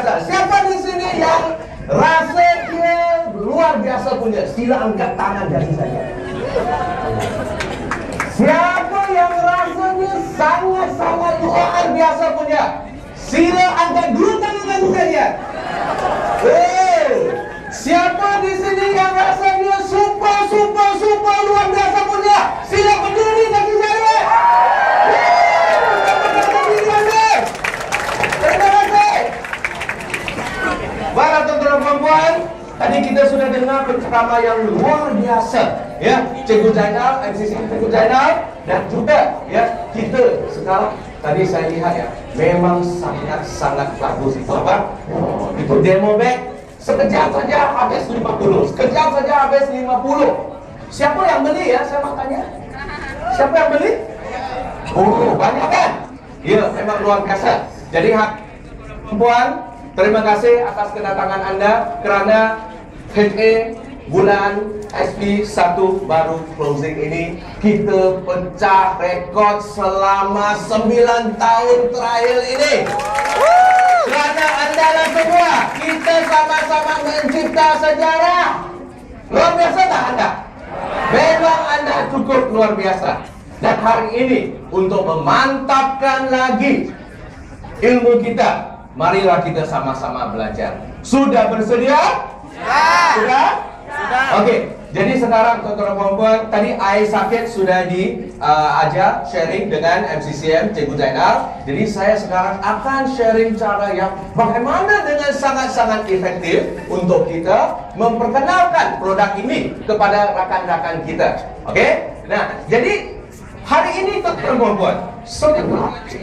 biasa. Siapa di sini yang rasa dia luar biasa punya? Sila angkat tangan dari saya. Siapa yang rasanya sangat-sangat luar biasa punya? Sila angkat dua tangan saja. Siapa di sini yang rasanya super luar biasa punya? Sila berdiri kaki saya. Terima kasih. Para tuan-tuan perempuan, tadi kita sudah dengar penceramah yang luar biasa, ya, Cikgu Zainal, MCC Cikgu Zainal, dan juga ya kita sekarang tadi saya lihat ya, memang sangat bagus itu apa? Itu demo bag sekejap saja habis 50, sekejap saja habis 50. Siapa yang beli ya? Saya mau tanya. Siapa yang beli? Oh, banyak kan? Ya, memang luar biasa. Jadi perempuan, terima kasih atas kedatangan Anda kerana HA bulan SP1 baru closing ini kita pecah rekod selama 9 tahun terakhir ini. Kerana anda lah semua, kita sama-sama mencipta sejarah. Luar biasa tak anda? Memang anda cukup luar biasa. Dan hari ini untuk memantapkan lagi ilmu kita, marilah kita sama-sama belajar. Sudah bersedia? Sudah? Okey, jadi sekarang tuan-tuan perempuan, tadi I sakit sudah diajar sharing dengan MCCM Cikgu Zainal. Jadi saya sekarang akan sharing cara yang bagaimana dengan sangat-sangat efektif untuk kita memperkenalkan produk ini kepada rakan-rakan kita. Okey? Nah, jadi hari ini tuan-tuan perempuan,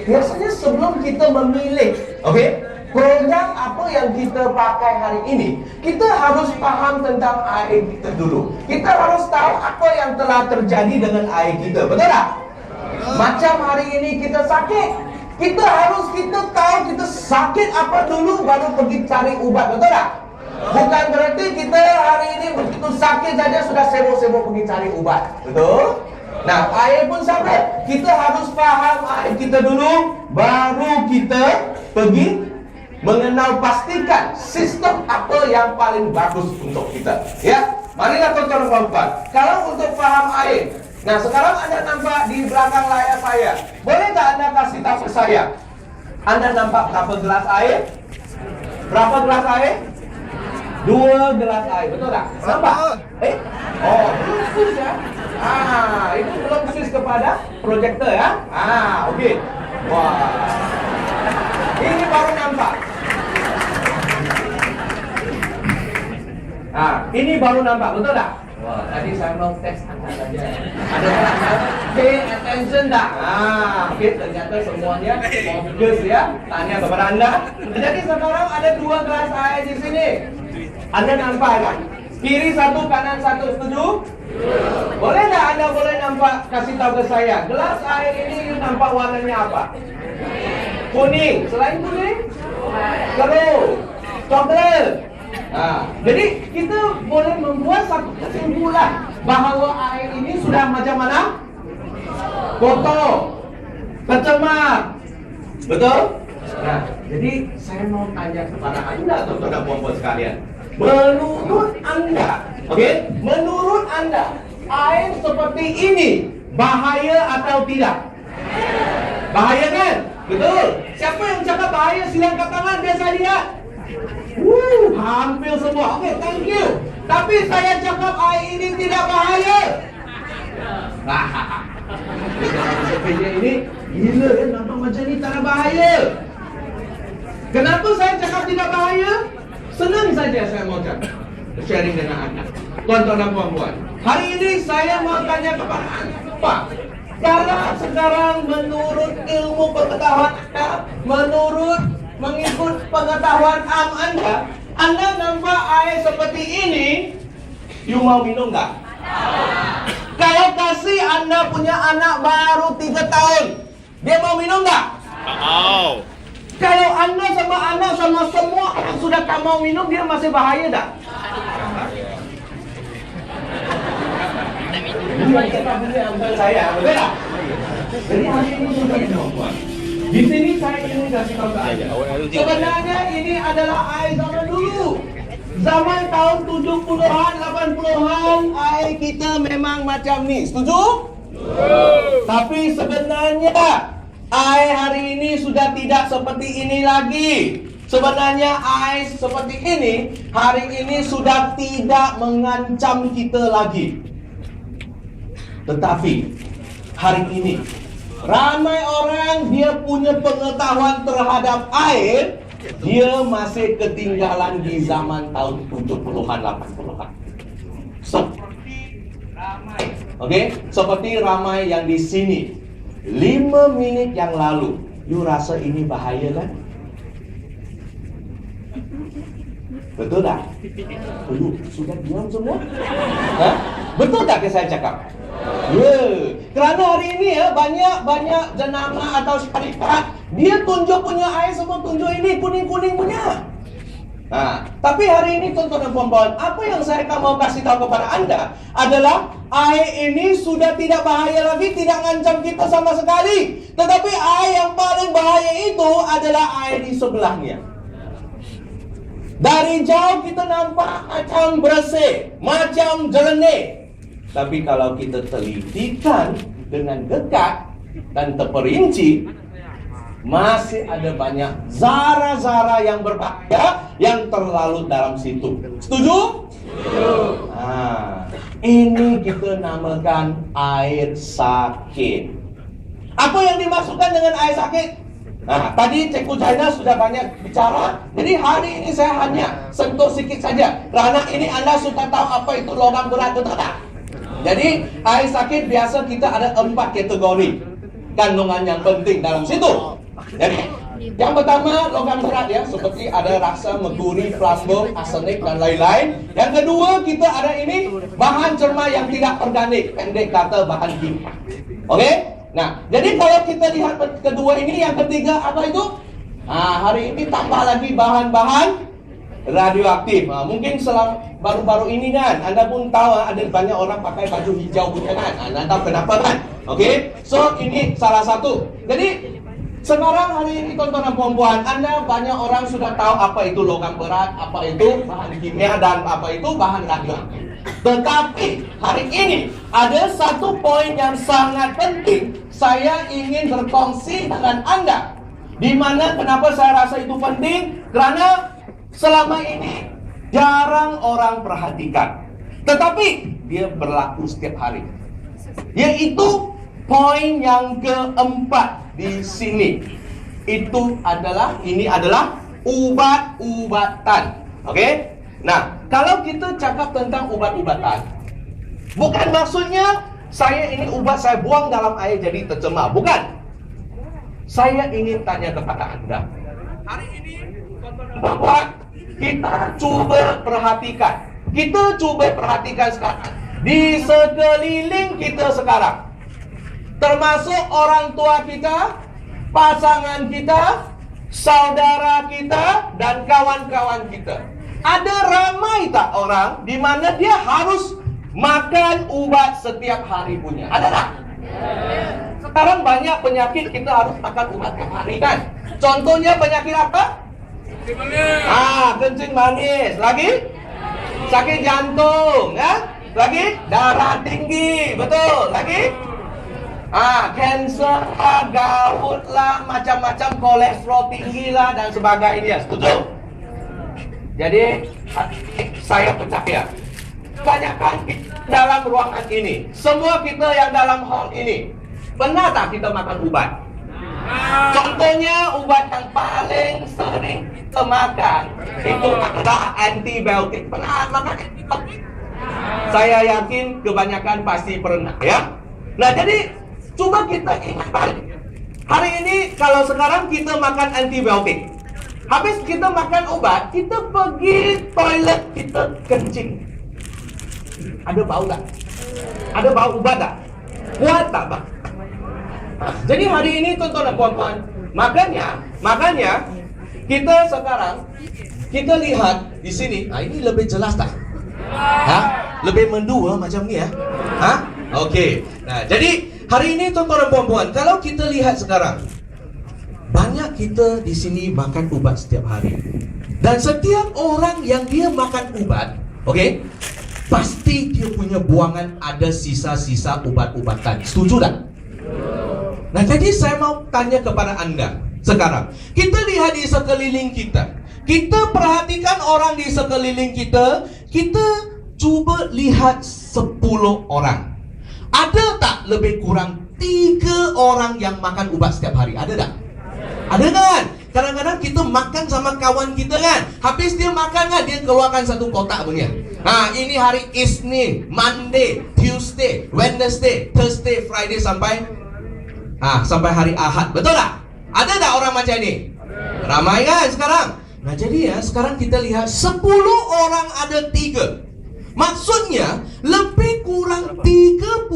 biasanya sebelum kita memilih, okey, produk apa yang kita pakai hari ini, kita harus faham tentang air kita dulu. Kita harus tahu apa yang telah terjadi dengan air kita, betul tak? Macam hari ini kita sakit, kita tahu kita sakit apa dulu baru pergi cari ubat, betul tak? Bukan berarti kita hari ini begitu sakit saja sudah sibuk-sibuk pergi cari ubat, betul? Nah, air pun sama. Kita harus faham air kita dulu, baru kita pergi mengenal pastikan sistem apa yang paling bagus untuk kita. Ya, marilah tuan-tuan perempuan. Kalau untuk faham air, nah sekarang anda nampak di belakang layar saya. Boleh tak anda kasih tahu saya? Anda nampak berapa gelas air? Berapa gelas air? 2 gelas air, betul tak? Nampak? Oh, belum switch ya? Itu belum switch kepada proyektor ya? Okey. Wah. Ini baru nampak. Ini baru nampak, betul tak? Wah, tadi saya mau test anda saja. Ada yang pay attention tak? Okey, ternyata semuanya fokus ya. Tanya kepada anda. Jadi sekarang ada 2 gelas air di sini. Anda nampak kan? Kiri satu, kanan satu, setuju? Boleh tak anda boleh nampak, kasih tahu ke saya, gelas air ini nampak warnanya apa? Kuning. Selain kuning? Keruh. Coklat. Jadi kita boleh membuat satu kesimpulan bahawa air ini sudah macam mana? Kotor, tercemar. Betul? Nah, jadi saya mau tanya kepada anda, tuan-tuan dan puan-puan sekalian. Menurut anda, menurut anda, air seperti ini bahaya atau tidak? Bahaya kan? Betul. Siapa yang cakap bahaya sila angkat tangan, biar saya lihat. Hampir semua. Okey, thank you. Tapi saya cakap air ini tidak bahaya. Sepeda ini gila kan, nampak macam ni tak ada bahaya. Kenapa saya cakap tidak bahaya? Senang saja saya mau cakap, sharing dengan anda, tuan-tuan dan puan-puan. Hari ini saya mau tanya kepada anda, Pak, kalau sekarang menurut ilmu pengetahuan anda, mengikut pengetahuan anda nampak air seperti ini, you mau minum tak? Kalau kasih anda punya anak baru 3 tahun, dia mau minum tak? Kalau anda sama anak sama semua yang sudah tak mau minum, dia masih bahaya tak? Ini yang kita beli ambil saya, betul tak? Jadi hari ini sudah minum. Di sini saya ingin kasih tahu sebenarnya ini adalah air zaman dulu. Zaman tahun 70-an, 80-an, air kita memang macam ni. Setuju? Tapi sebenarnya air hari ini sudah tidak seperti ini lagi. Sebenarnya air seperti ini hari ini sudah tidak mengancam kita lagi. Tetapi hari ini ramai orang dia punya pengetahuan terhadap air, dia masih ketinggalan di zaman tahun 70-an, 80-an. Seperti ramai yang di sini 5 minit yang lalu, you rasa ini bahaya kan? Betul tak? Sudah diam semua? Betul tak saya cakap? Kerana hari ini banyak jenama atau syarikat dia tunjuk punya air, semua tunjuk ini kuning-kuning punya. Tapi hari ini tuan-tuan dan puan-puan, apa yang saya mau kasih tahu kepada anda adalah air ini sudah tidak bahaya lagi, tidak mengancam kita sama sekali. Tetapi air yang paling bahaya itu adalah air di sebelahnya. Dari jauh kita nampak macam bersih, macam jernih. Tapi kalau kita telitikan dengan dekat dan terperinci, masih ada banyak zara-zara yang berbahaya yang terlalu dalam situ. Setuju? Ini kita namakan air sakit. Apa yang dimaksudkan dengan air sakit? Tadi Cikgu Jaina sudah banyak bicara. Jadi hari ini saya hanya sentuh sikit saja. Kerana ini anda sudah tahu apa itu logam berat, betul tak? Jadi air sakit biasa kita ada 4 kategori kandungan yang penting dalam situ. Jadi yang pertama logam berat ya, seperti ada rasa merkuri, plasma, arsenik dan lain-lain. Yang kedua kita ada ini bahan cermat yang tidak organik, pendek kata bahan kimia. Okey? Nah, jadi kalau kita lihat kedua ini, yang ketiga apa itu? Hari ini tambah lagi bahan-bahan radioaktif. Mungkin baru-baru ini kan, anda pun tahu ada banyak orang pakai baju hijau punya kan. Anda tahu kenapa kan? Okey? So ini salah satu. Jadi sekarang hari ini tuan-tuan dan puan-puan, anda banyak orang sudah tahu apa itu logam berat, apa itu bahan kimia dan apa itu bahan radioaktif. Tetapi hari ini ada satu poin yang sangat penting saya ingin berkongsi dengan anda. Di mana kenapa saya rasa itu penting? Kerana selama ini jarang orang perhatikan. Tetapi dia berlaku setiap hari. Yaitu poin yang keempat di sini. Ini adalah ubat-ubatan. Okey? Nah, kalau kita cakap tentang ubat-ubatan, bukan maksudnya saya ini ubat saya buang dalam air jadi tercemar. Bukan. Saya ingin tanya kepada anda. Hari ini bahwa kita cuba perhatikan. Kita cuba perhatikan sekarang. Di sekeliling kita sekarang. Termasuk orang tua kita, pasangan kita, saudara kita, dan kawan-kawan kita. Ada ramai tak orang di mana dia harus makan ubat setiap hari punya? Ada tak? Sekarang banyak penyakit kita harus makan ubat setiap hari kan? Contohnya penyakit apa? Kencing manis. Kencing manis. Lagi? Sakit jantung, ya? Lagi? Darah tinggi, betul. Lagi? Kanser, gout lah, macam-macam, kolesterol tinggi lah dan sebagainya. Setuju? Jadi saya percaya kebanyakan dalam ruangan ini, semua kita yang dalam hall ini, pernah tak kita makan ubat? Contohnya ubat yang paling sering kita makan itu adalah antibiotik. Pernah makan? Saya yakin kebanyakan pasti pernah ya. Nah jadi coba kita ingat balik. Hari ini kalau sekarang kita makan antibiotik, habis kita makan obat, kita pergi toilet, kita kencing. Ada bau tak? Ada bau ubat tak? Kuat tak bang? Jadi hari ini tuan-tuan dan puan-puan, makanya kita sekarang kita lihat di sini. Ini lebih jelas tak? Lebih mendua macam ni ya? Okey. Nah, jadi hari ini tuan-tuan dan puan-puan, kalau kita lihat sekarang, banyak kita di sini makan ubat setiap hari. Dan setiap orang yang dia makan ubat, okey, pasti dia punya buangan ada sisa-sisa ubat-ubatan. Setuju tak? Nah, jadi saya mau tanya kepada anda sekarang. Kita lihat di sekeliling kita. Kita perhatikan orang di sekeliling kita. Kita cuba lihat 10 orang. Ada tak lebih kurang 3 orang yang makan ubat setiap hari? Ada tak? Ada kan? Kadang-kadang kita makan sama kawan kita kan, habis dia makan kan, dia keluarkan satu kotak punya. Ini hari Isnin, Monday, Tuesday, Wednesday, Thursday, Friday sampai hari Ahad. Betul tak? Ada tak orang macam ni? Ramai kan sekarang? Nah, jadi ya, sekarang kita lihat 10 orang ada 3. Maksudnya lebih kurang 30%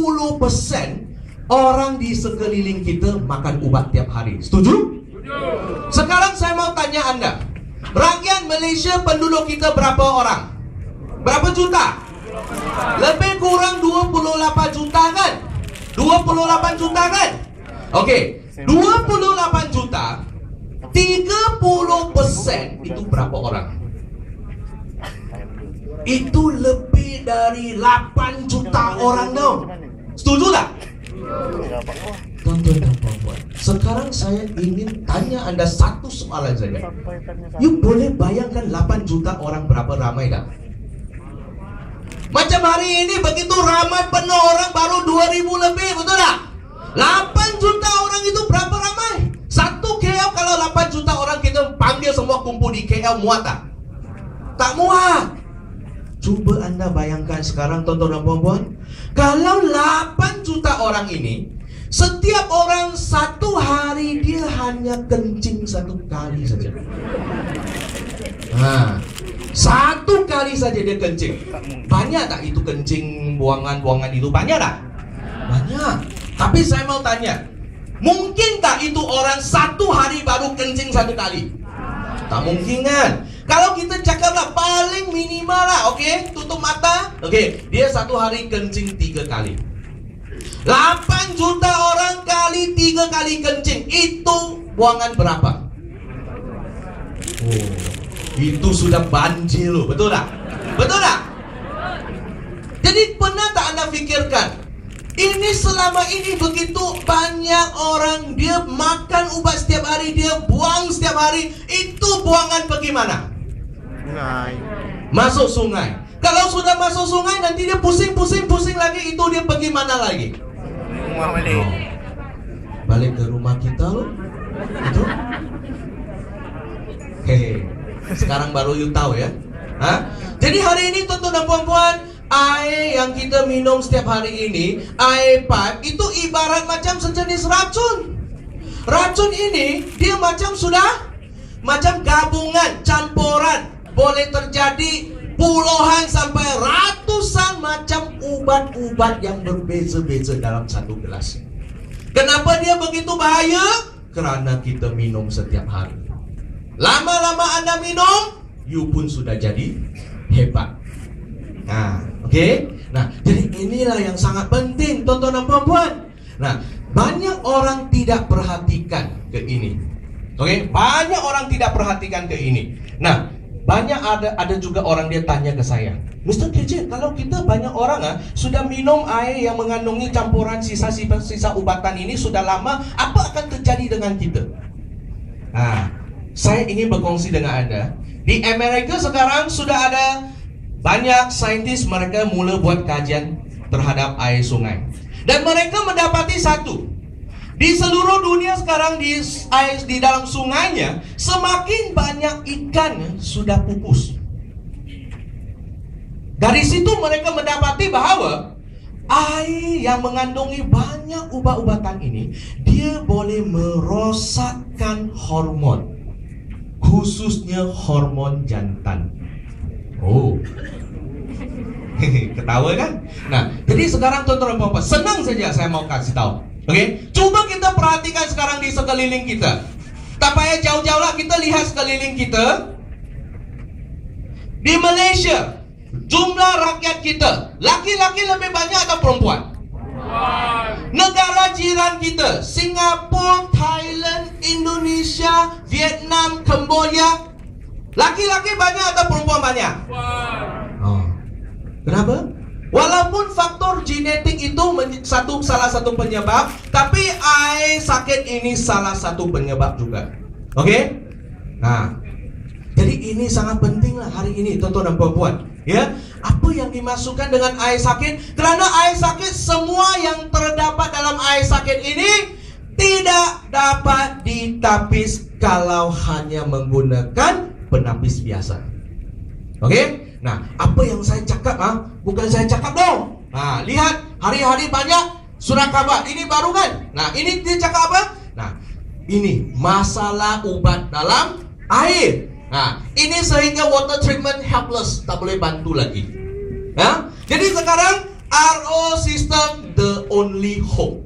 orang di sekeliling kita makan ubat tiap hari. Setuju? Sekarang saya mau tanya anda, rakyat Malaysia penduduk kita berapa orang? Berapa juta? Lebih kurang 28 juta kan? 28 juta kan? Okey, 28 juta, 30% itu berapa orang? Itu lebih dari 8 juta orang dong. Setuju tak? Tuan-tuan dan puan-puan, sekarang saya ingin tanya anda satu soalan saja. You boleh bayangkan 8 juta orang berapa ramai tak? Macam hari ini begitu ramai, penuh orang, baru 2,000 lebih, betul tak? 8 juta orang itu berapa ramai? Satu KL kalau 8 juta orang kita panggil semua kumpul di KL, muat tak? Tak muat. Cuba anda bayangkan sekarang, tuan-tuan dan puan-puan, kalau 8 juta orang ini, setiap orang satu hari dia hanya kencing 1 kali saja. Satu kali saja dia kencing. Banyak tak itu kencing, buangan-buangan itu? Banyak tak? Banyak. Tapi saya mau tanya, mungkin tak itu orang satu hari baru kencing 1 kali? Tak mungkin kan? Kalau kita cakaplah paling minimal lah, okey, tutup mata, okey, dia satu hari kencing 3 kali. 8 juta orang kali 3 kali kencing, itu buangan berapa? Oh, itu sudah banjir loh, betul tak? Betul tak? Jadi pernah tak anda fikirkan, ini selama ini begitu banyak orang, dia makan ubat setiap hari, dia buang setiap hari, itu buangan pergi mana? Sungai. Masuk sungai. Kalau sudah masuk sungai, nanti dia pusing lagi, itu dia pergi mana lagi? Rumah balik. Balik ke rumah kita loh. Itu. Hehe. Sekarang baru you tahu ya. Jadi hari ini tuan-tuan dan puan-puan, air yang kita minum setiap hari ini, air pipe, itu ibarat macam sejenis racun. Racun ini dia macam gabungan, campuran. Boleh terjadi puluhan sampai ratusan macam ubat-ubat yang berbeza-beza dalam satu gelas. Kenapa dia begitu bahaya? Kerana kita minum setiap hari. Lama-lama anda minum, you pun sudah jadi hebat. Okey. Nah, jadi inilah yang sangat penting, tuan-tuan dan puan-puan. Nah, banyak orang tidak perhatikan ke ini. Okey, banyak orang tidak perhatikan ke ini. Nah, banyak ada juga orang dia tanya ke saya, Mr. KJ, kalau kita banyak orang sudah minum air yang mengandungi campuran sisa-sisa ubatan ini sudah lama, apa akan terjadi dengan kita? Saya ingin berkongsi dengan anda. Di Amerika sekarang sudah ada banyak saintis, mereka mula buat kajian terhadap air sungai. Dan mereka mendapati satu, di seluruh dunia sekarang di dalam sungainya semakin banyak ikan sudah pupus. Dari situ mereka mendapati bahawa air yang mengandungi banyak ubat-ubatan ini, dia boleh merosakkan hormon, khususnya hormon jantan. Oh, ketawa kan? Nah, jadi sekarang tuan-tuan dan puan-puan, senang saja saya mau kasih tahu. Okey, coba kita perhatikan sekarang di sekeliling kita. Tak payah jauh-jauh lah, kita lihat sekeliling kita. Di Malaysia, jumlah rakyat kita, laki-laki lebih banyak atau perempuan? Negara jiran kita, Singapura, Thailand, Indonesia, Vietnam, Cambodia, laki-laki banyak atau perempuan banyak? Kenapa? Walaupun faktor genetik itu salah satu penyebab, tapi sakit ini salah satu penyebab juga. Oke? Nah, jadi ini sangat penting lah hari ini, tuan-tuan dan puan-puan. Ya, apa yang dimasukkan dengan air sakit? Kerana air sakit, semua yang terdapat dalam air sakit ini tidak dapat ditapis kalau hanya menggunakan penapis biasa. Oke? Nah, apa yang saya cakap bukan saya cakap dong. Nah, lihat hari-hari banyak surat khabar. Ini baru kan? Nah, ini dia cakap apa? Nah, ini masalah ubat dalam air. Nah, ini sehingga water treatment helpless, tak boleh bantu lagi. Ya? Jadi sekarang RO system the only hope.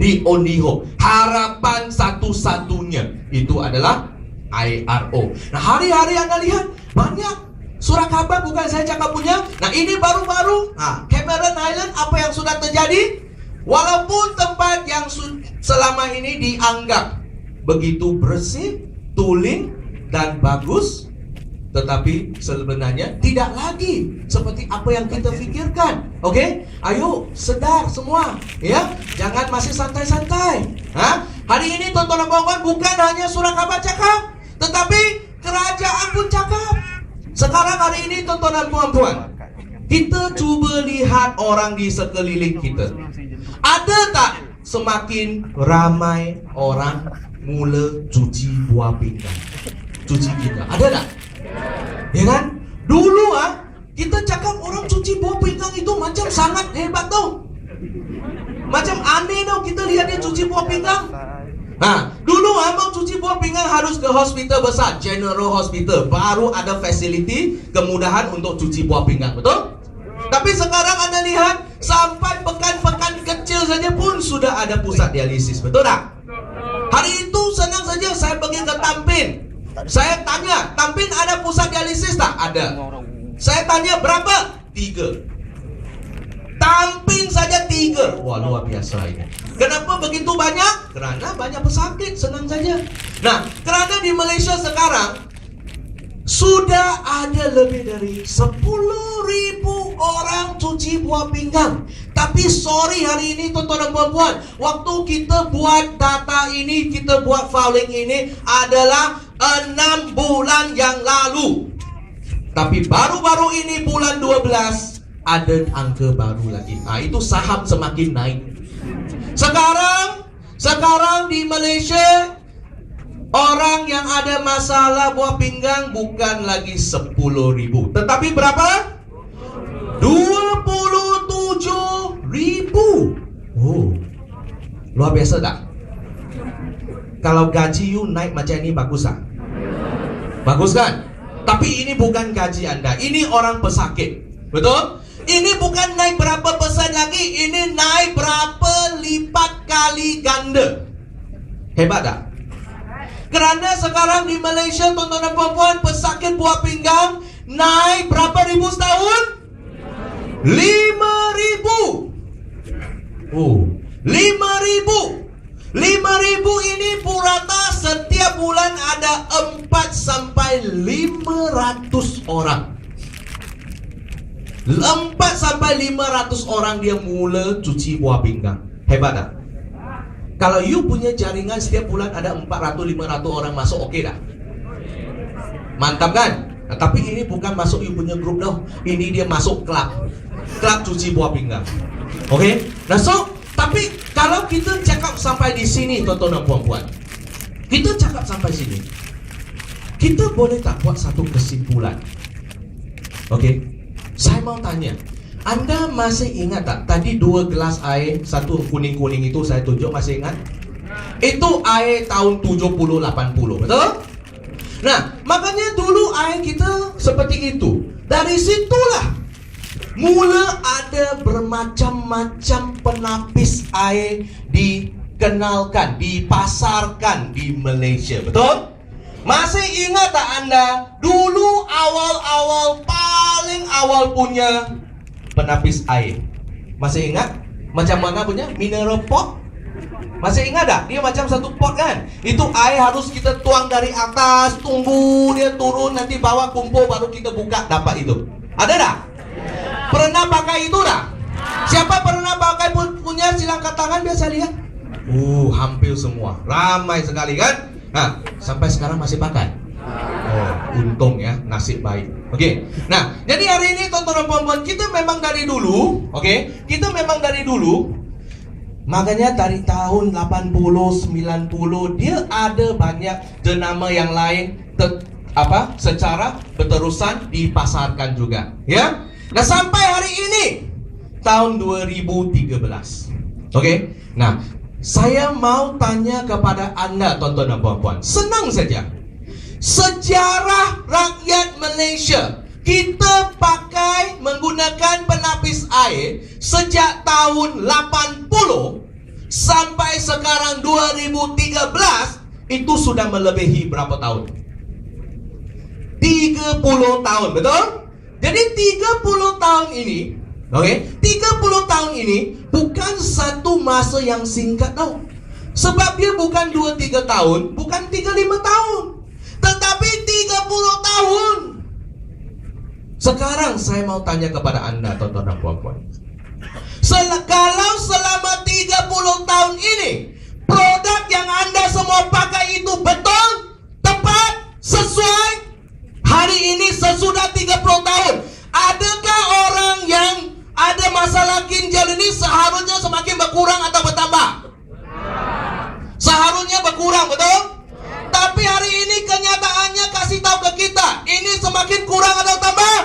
The only hope. Harapan satu-satunya itu adalah IRO. Nah, hari-hari Anda lihat banyak surat khabar, bukan saya cakap punya. Nah, ini baru-baru Cameron Highland, apa yang sudah terjadi? Walaupun tempat yang selama ini dianggap begitu bersih, tulen dan bagus, tetapi sebenarnya tidak lagi seperti apa yang kita fikirkan. Oke? Ayo sedar semua, ya. Jangan masih santai-santai. Hari ini tuan-tuan dan puan-puan, bukan hanya surat khabar cakap, tetapi kerajaan pun cakap. Sekarang hari ini tuan-tuan dan puan-puan, kita cuba lihat orang di sekeliling kita. Ada tak semakin ramai orang mula cuci buah pinggang? Cuci pinggang, ada tak? Ya kan? Dulu kita cakap orang cuci buah pinggang itu macam sangat hebat tau. Macam aneh tau kita lihat dia cuci buah pinggang. Dulu mau cuci buah pinggang harus ke hospital besar, General Hospital, baru ada fasiliti kemudahan untuk cuci buah pinggang, betul? Tapi sekarang Anda lihat, sampai pekan-pekan kecil saja pun sudah ada pusat dialisis, betul tak? Hari itu senang saja saya pergi ke Tampin. Saya tanya, Tampin ada pusat dialisis tak? Ada. Saya tanya berapa? 3. Tampin saja 3. Wah, luar biasa ini. Kenapa begitu banyak? Kerana banyak pesakit, senang saja. Nah, kerana di Malaysia sekarang sudah ada lebih dari 10,000 orang cuci buah pinggang. Tapi sorry hari ini tuan-tuan dan puan-puan, waktu kita buat data ini, kita buat filing ini adalah 6 bulan yang lalu. Tapi baru-baru ini bulan 12 ada angka baru lagi. Itu saham semakin naik. Sekarang di Malaysia, orang yang ada masalah buah pinggang bukan lagi 10,000, tetapi berapa? 27,000. Oh, luar biasa tak? Kalau gaji you naik macam ini bagus tak? Bagus kan? Tapi ini bukan gaji Anda, ini orang pesakit, betul? Ini bukan naik berapa persen lagi, ini naik berapa lipat kali ganda. Hebat tak? Kerana sekarang di Malaysia, tuan-tuan dan puan-puan, pesakit buah pinggang naik berapa ribu setahun? 5,000. Oh, 5,000. 5,000 ini purata setiap bulan ada 4 sampai 500 orang. 4 sampai 500 orang dia mula cuci buah pinggang. Hebat tak? Kalau you punya jaringan setiap bulan ada 400-500 orang masuk, okey tak? Mantap kan? Nah, tapi ini bukan masuk you punya grup dah. Ini dia masuk klub cuci buah pinggang. Okey? Nah, tapi kalau kita cakap sampai di sini, tuan-tuan dan puan-puan, kita cakap sampai sini, kita boleh tak buat satu kesimpulan? Okey? Saya mau tanya, Anda masih ingat tak? Tadi 2 gelas air, satu kuning-kuning itu saya tunjuk, masih ingat? Itu air tahun 70-80, betul? Nah, makanya dulu air kita seperti itu. Dari situlah mula ada bermacam-macam penapis air dikenalkan, dipasarkan di Malaysia, betul? Masih ingat tak Anda? Dulu paling awal punya penapis air. Masih ingat? Macam mana punya? Mineral pot. Masih ingat tak? Dia macam satu pot kan? Itu air harus kita tuang dari atas, tunggu dia turun, nanti bawa kumpul, baru kita buka dapat itu. Ada tak? Pernah pakai itu tak? Siapa pernah pakai punya? Silang angkat tangan biar saya lihat. Hampir semua. Ramai sekali kan? Nah, sampai sekarang masih pakai. Untung ya, nasib baik. Oke. Nah, jadi hari ini tontonan puan-puan, kita memang dari dulu, kita memang dari dulu. Makanya dari tahun 80, 90 dia ada banyak jenama yang lain secara berterusan dipasarkan juga, ya. Nah, sampai hari ini tahun 2013. Nah, saya mau tanya kepada Anda tontonan puan-puan. Senang saja. Sejarah rakyat Malaysia, kita pakai menggunakan penapis air sejak tahun 80 sampai sekarang 2013, itu sudah melebihi berapa tahun? 30 tahun, betul? Jadi 30 tahun ini, 30 tahun ini bukan satu masa yang singkat tau. Sebab dia bukan 2-3 tahun, bukan 3-5 tahun, tetapi 30 tahun. Sekarang saya mau tanya kepada Anda tontonan puan-puan. Kalau selama 30 tahun ini produk yang Anda semua pakai itu betul, tepat, sesuai, hari ini sesudah 30 tahun, adakah orang yang ada masalah ginjal ini seharusnya semakin berkurang atau bertambah? Seharusnya berkurang, betul? Tapi hari ini kenyataannya kasih tahu ke kita, ini semakin kurang atau tambah?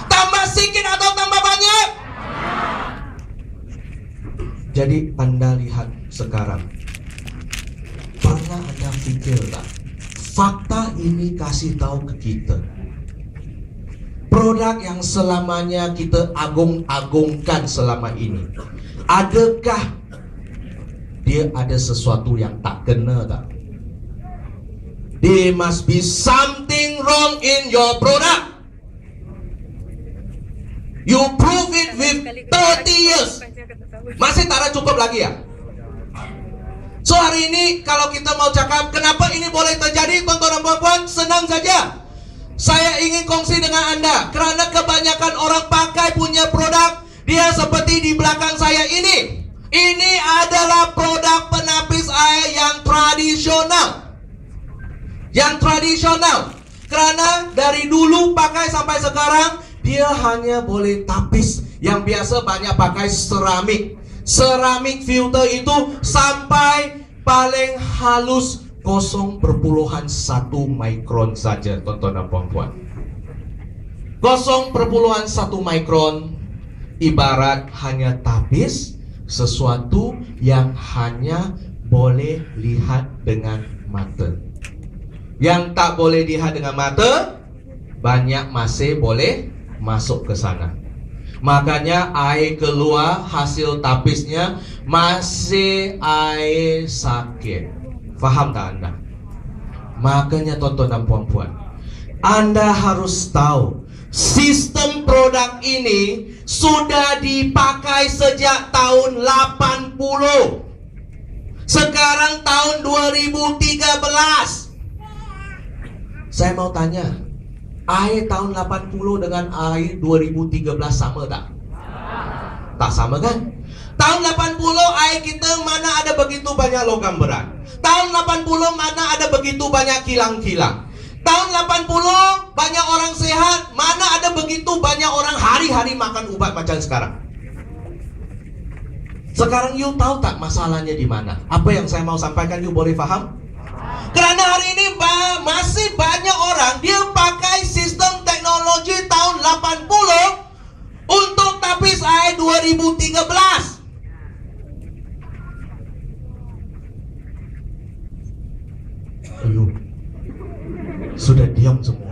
Tambah sedikit atau tambah banyak? Jadi Anda lihat sekarang, pernah ada pikir tak? Fakta ini kasih tahu ke kita, produk yang selamanya kita agung-agungkan selama ini, adakah dia ada sesuatu yang tak kena tak? There must be something wrong in your product. You prove it with 30 years. Masih tak ada cukup lagi ya? So hari ini kalau kita mau cakap kenapa ini boleh terjadi, tontonan puan-puan, senang saja. Saya ingin kongsi dengan Anda, kerana kebanyakan orang pakai punya produk, dia seperti di belakang saya ini. Ini adalah produk penapis air yang tradisional. Yang tradisional. Kerana dari dulu pakai sampai sekarang, dia hanya boleh tapis. Yang biasa banyak pakai seramik. Seramik filter itu sampai paling halus 0,1 mikron saja, tontonan puan-puan. 0,1 mikron ibarat hanya tapis sesuatu yang hanya boleh lihat dengan mata. Yang tak boleh lihat dengan mata, banyak masih boleh masuk ke sana. Makanya air keluar hasil tapisnya masih air sakit. Faham tak Anda? Makanya tontonan puan-puan, Anda harus tahu, sistem produk ini sudah dipakai sejak tahun 80. Sekarang tahun 2013. Saya mau tanya, air tahun 80 dengan air 2013 sama tak? Tak sama kan? Tahun 80 air kita mana ada begitu banyak logam berat. Tahun 80 mana ada begitu banyak kilang-kilang. Tahun 80 banyak orang sehat, mana ada begitu banyak orang hari-hari makan ubat macam sekarang. Sekarang you tahu tak masalahnya di mana? Apa yang saya mau sampaikan you boleh faham? Kerana hari ini masih banyak orang dia pakai sistem teknologi tahun 80 untuk tapis air 2013. Sudah diam semua,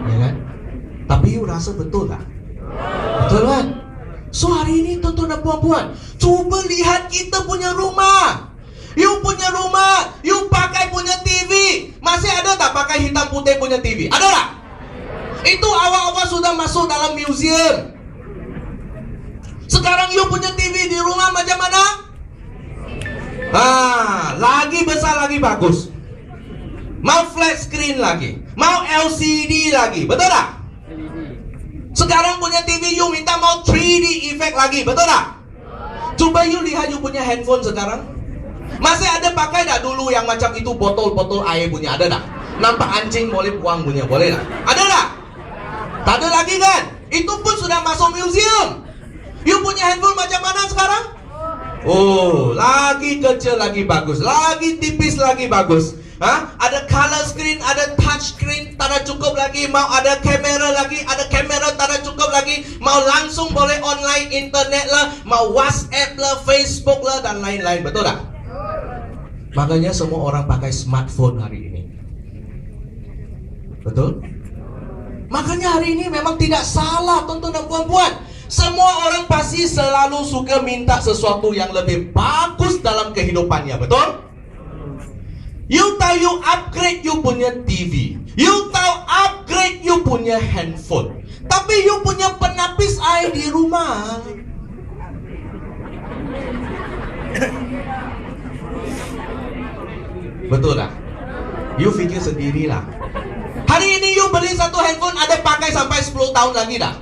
ya kan? Tapi you rasa betul tak? Betul kan? So hari ini tontonan puan-puan, cuba lihat kita punya rumah. You punya rumah, you pakai punya TV, masih ada tak pakai hitam putih punya TV? Ada tak? Itu awal-awal sudah masuk dalam museum. Sekarang you punya TV di rumah macam mana? Lagi besar lagi bagus. Mau flat screen lagi, mau LCD lagi, betul tak? Sekarang punya TV you minta mau 3D effect lagi, betul tak? Coba you lihat you punya handphone sekarang. Masih ada pakai tak dulu yang macam itu botol-botol air punya, ada tak? Nampak anjing boleh buang punya, boleh tak? Ada tak? Tak ada lagi kan? Itu pun sudah masuk museum. You punya handphone macam mana sekarang? Oh, lagi kecil lagi bagus, lagi tipis lagi bagus. Ada color screen, ada touch screen, tak ada cukup lagi. Mau ada kamera lagi, ada kamera tak ada cukup lagi. Mau langsung boleh online internet lah, mau WhatsApp lah, Facebook lah, dan lain-lain, betul tak? Makanya semua orang pakai smartphone hari ini. Betul? Makanya hari ini memang tidak salah, tuan-tuan dan puan-puan. Semua orang pasti selalu suka minta sesuatu yang lebih bagus dalam kehidupannya, betul? You tahu you upgrade you punya TV, you tahu upgrade you punya handphone, tapi you punya penapis air di rumah. Betul tak? You fikir sendirilah. Hari ini you beli satu handphone ada pakai sampai 10 tahun lagi dah.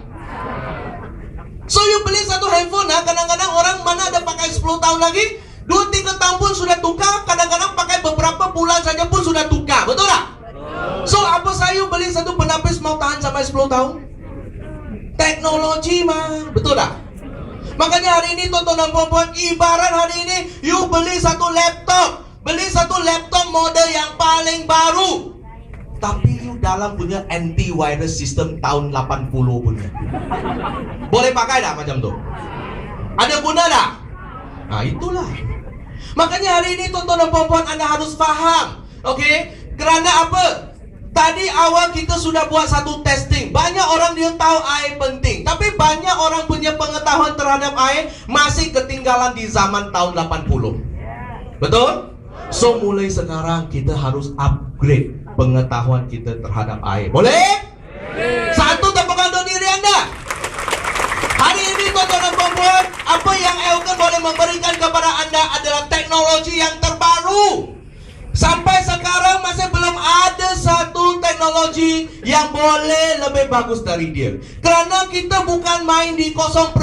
So you beli satu handphone, kadang-kadang orang mana ada pakai 10 tahun lagi, 2-3 tahun pun sudah tukar, kadang-kadang pakai beberapa bulan saja pun sudah tukar, betul tak? So apa saya beli satu penapis mau tahan sampai 10 tahun? Teknologi mah, betul tak? Makanya hari ini tuan-tuan dan puan-puan, ibarat hari ini you beli satu laptop model yang paling baru, tapi you dalam punya anti-virus system tahun 80 punya. Boleh pakai tak macam tu? Ada guna tak? Nah itulah. Makanya hari ini tuan-tuan dan puan-puan Anda harus faham, oke? Kerana apa? Tadi awal kita sudah buat satu testing. Banyak orang dia tahu air penting, tapi banyak orang punya pengetahuan terhadap air masih ketinggalan di zaman tahun 80. Betul? So mulai sekarang kita harus upgrade pengetahuan kita terhadap air. Boleh? Satu tepukan untuk diri Anda. Hari ini tuan-tuan dan puan-puan, apa yang Elkan boleh memberikan kepada Anda adalah teknologi yang terbaru. Sampai sekarang masih belum ada satu teknologi yang boleh lebih bagus dari dia. Kerana kita bukan main di 0,1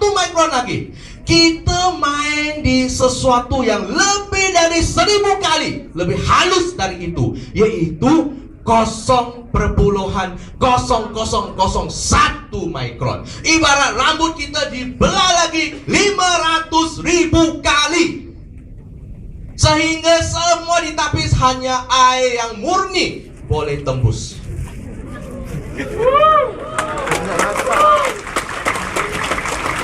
mikron lagi. Kita main di sesuatu yang lebih dari 1000 kali lebih halus dari itu, yaitu 0,0001 mikron. Ibarat rambut kita dibelah lagi 500.000 kali, sehingga semua ditapis hanya air yang murni boleh tembus.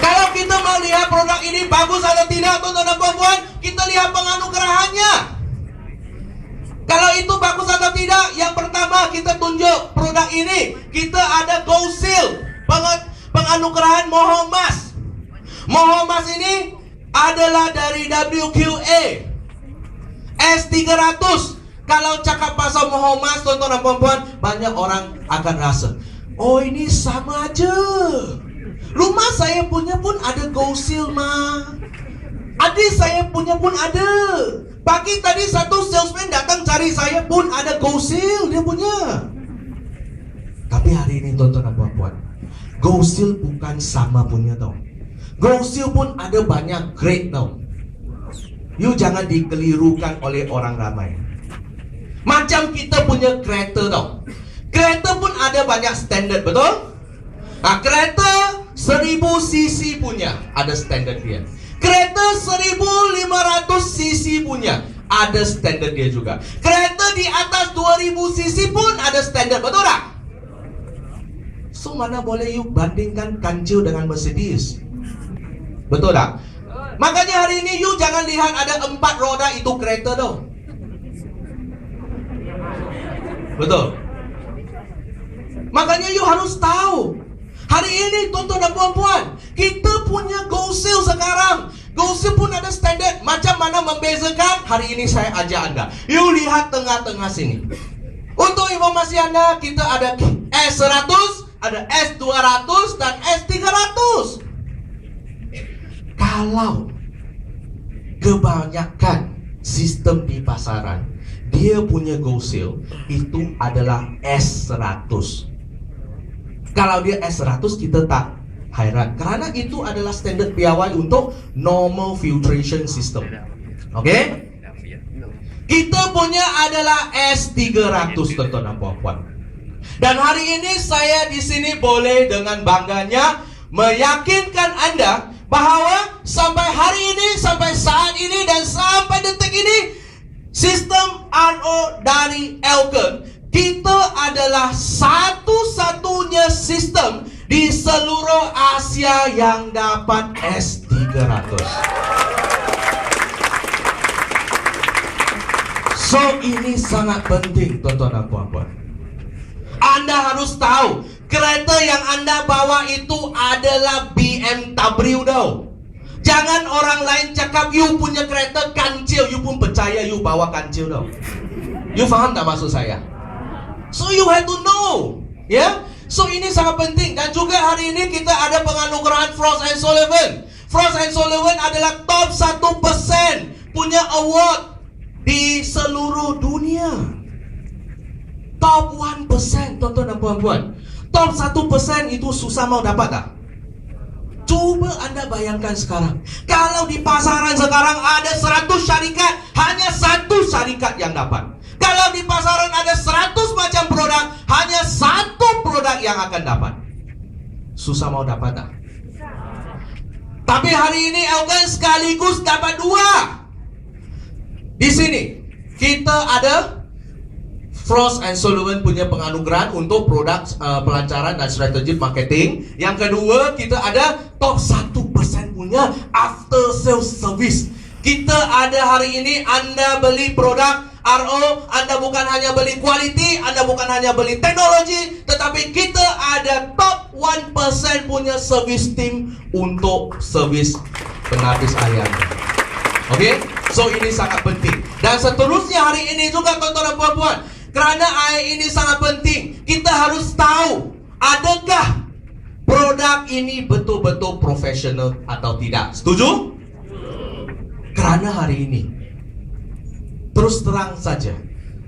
Kalau kita mau lihat produk ini bagus atau tidak, tuan-tuan dan puan-puan, kita lihat penganugerahannya. Kalau itu bagus atau tidak, yang pertama kita tunjuk produk ini. Kita ada Gold Seal, penganugerahan Moho Emas. Moho Emas ini adalah dari WQA S300. Kalau cakap pasal Moho Emas, tuan-tuan dan puan-puan, banyak orang akan rasa, oh ini sama aja. Rumah saya punya pun ada Gold Seal mah. Adik saya punya pun ada. Pagi tadi satu salesman datang cari saya pun ada Gold Seal dia punya. Tapi hari ini tuan-tuan dan puan-puan, Gold Seal bukan sama punya tau. Gold Seal pun ada banyak grade tau. You jangan dikelirukan oleh orang ramai. Macam kita punya kereta tau. Kereta pun ada banyak standard, betul? Nah, kereta 1000cc punya ada standard dia. Kereta 1500cc punya ada standard dia juga. Kereta di atas 2000cc pun ada standard, betul tak? So mana boleh you bandingkan kancil dengan Mercedes? Betul tak? Makanya hari ini you jangan lihat ada 4 roda itu kereta tau. Betul. Makanya you harus tahu. Hari ini tuan-tuan dan puan-puan, kita punya Gold Seal sekarang. Gold Seal pun ada standard. Macam mana membezakan? Hari ini saya ajak Anda. You lihat tengah-tengah sini. Untuk informasi Anda, kita ada S100, ada S200 dan S300. Kalau kebanyakan sistem di pasaran, dia punya go sale itu adalah S100. Kalau dia S100 kita tak heran, karena itu adalah standard piawai untuk normal filtration system. Oke? Kita punya adalah S300, tuan-tuan dan puan-puan. Dan hari ini saya di sini boleh dengan bangganya meyakinkan Anda bahawa sampai hari ini, sampai saat ini dan sampai detik ini, sistem RO dari Elkon, kita adalah satu-satunya sistem di seluruh Asia yang dapat S300. So ini sangat penting, tuan-tuan dan puan-puan. Anda harus tahu, kereta yang Anda bawa itu adalah BMW tau. Jangan orang lain cakap you punya kereta kancil, you pun percaya you bawa kancil tau. You faham tak maksud saya? So you have to know, ya? So ini sangat penting. Dan juga hari ini kita ada penganugerahan Frost & Sullivan. Frost & Sullivan adalah top 1% punya award di seluruh dunia. Top 1%, tuan-tuan dan puan-puan. Top 1% itu susah mau dapat tak? Coba Anda bayangkan sekarang, kalau di pasaran sekarang ada 100 syarikat, hanya satu syarikat yang dapat. Kalau di pasaran ada 100 macam produk, hanya satu produk yang akan dapat. Susah mau dapat tak? Tapi hari ini Elkon sekaligus dapat 2. Di sini kita ada Frost & Sullivan punya penganugerahan untuk produk pelancaran dan strategic marketing. Yang kedua, kita ada top 1% punya after sales service. Kita ada hari ini, Anda beli produk RO, Anda bukan hanya beli quality, Anda bukan hanya beli teknologi, tetapi kita ada top 1% punya service team untuk service penapis air. Oke? So ini sangat penting. Dan seterusnya hari ini juga, tuan-tuan dan puan-puan, kerana air ini sangat penting, kita harus tahu adakah produk ini betul-betul profesional atau tidak. Setuju? Kerana hari ini, terus terang saja,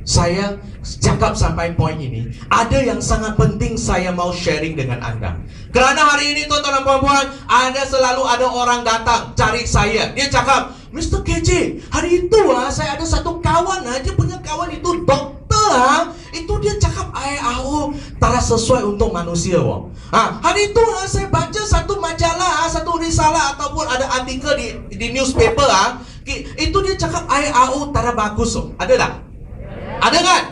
saya cakap sampai poin ini, ada yang sangat penting saya mau sharing dengan Anda. Kerana hari ini, tuan-tuan dan puan-puan, selalu ada orang datang cari saya. Dia cakap, Mr. KJ, hari itu saya ada satu kawan aja, punya kawan itu dokter. Itu dia cakap AO tak sesuai untuk manusia. Hari itu saya baca satu majalah, satu risalah ataupun ada artikel di newspaper. Itu dia cakap AO tak bagus. Ada tak? Ada kan?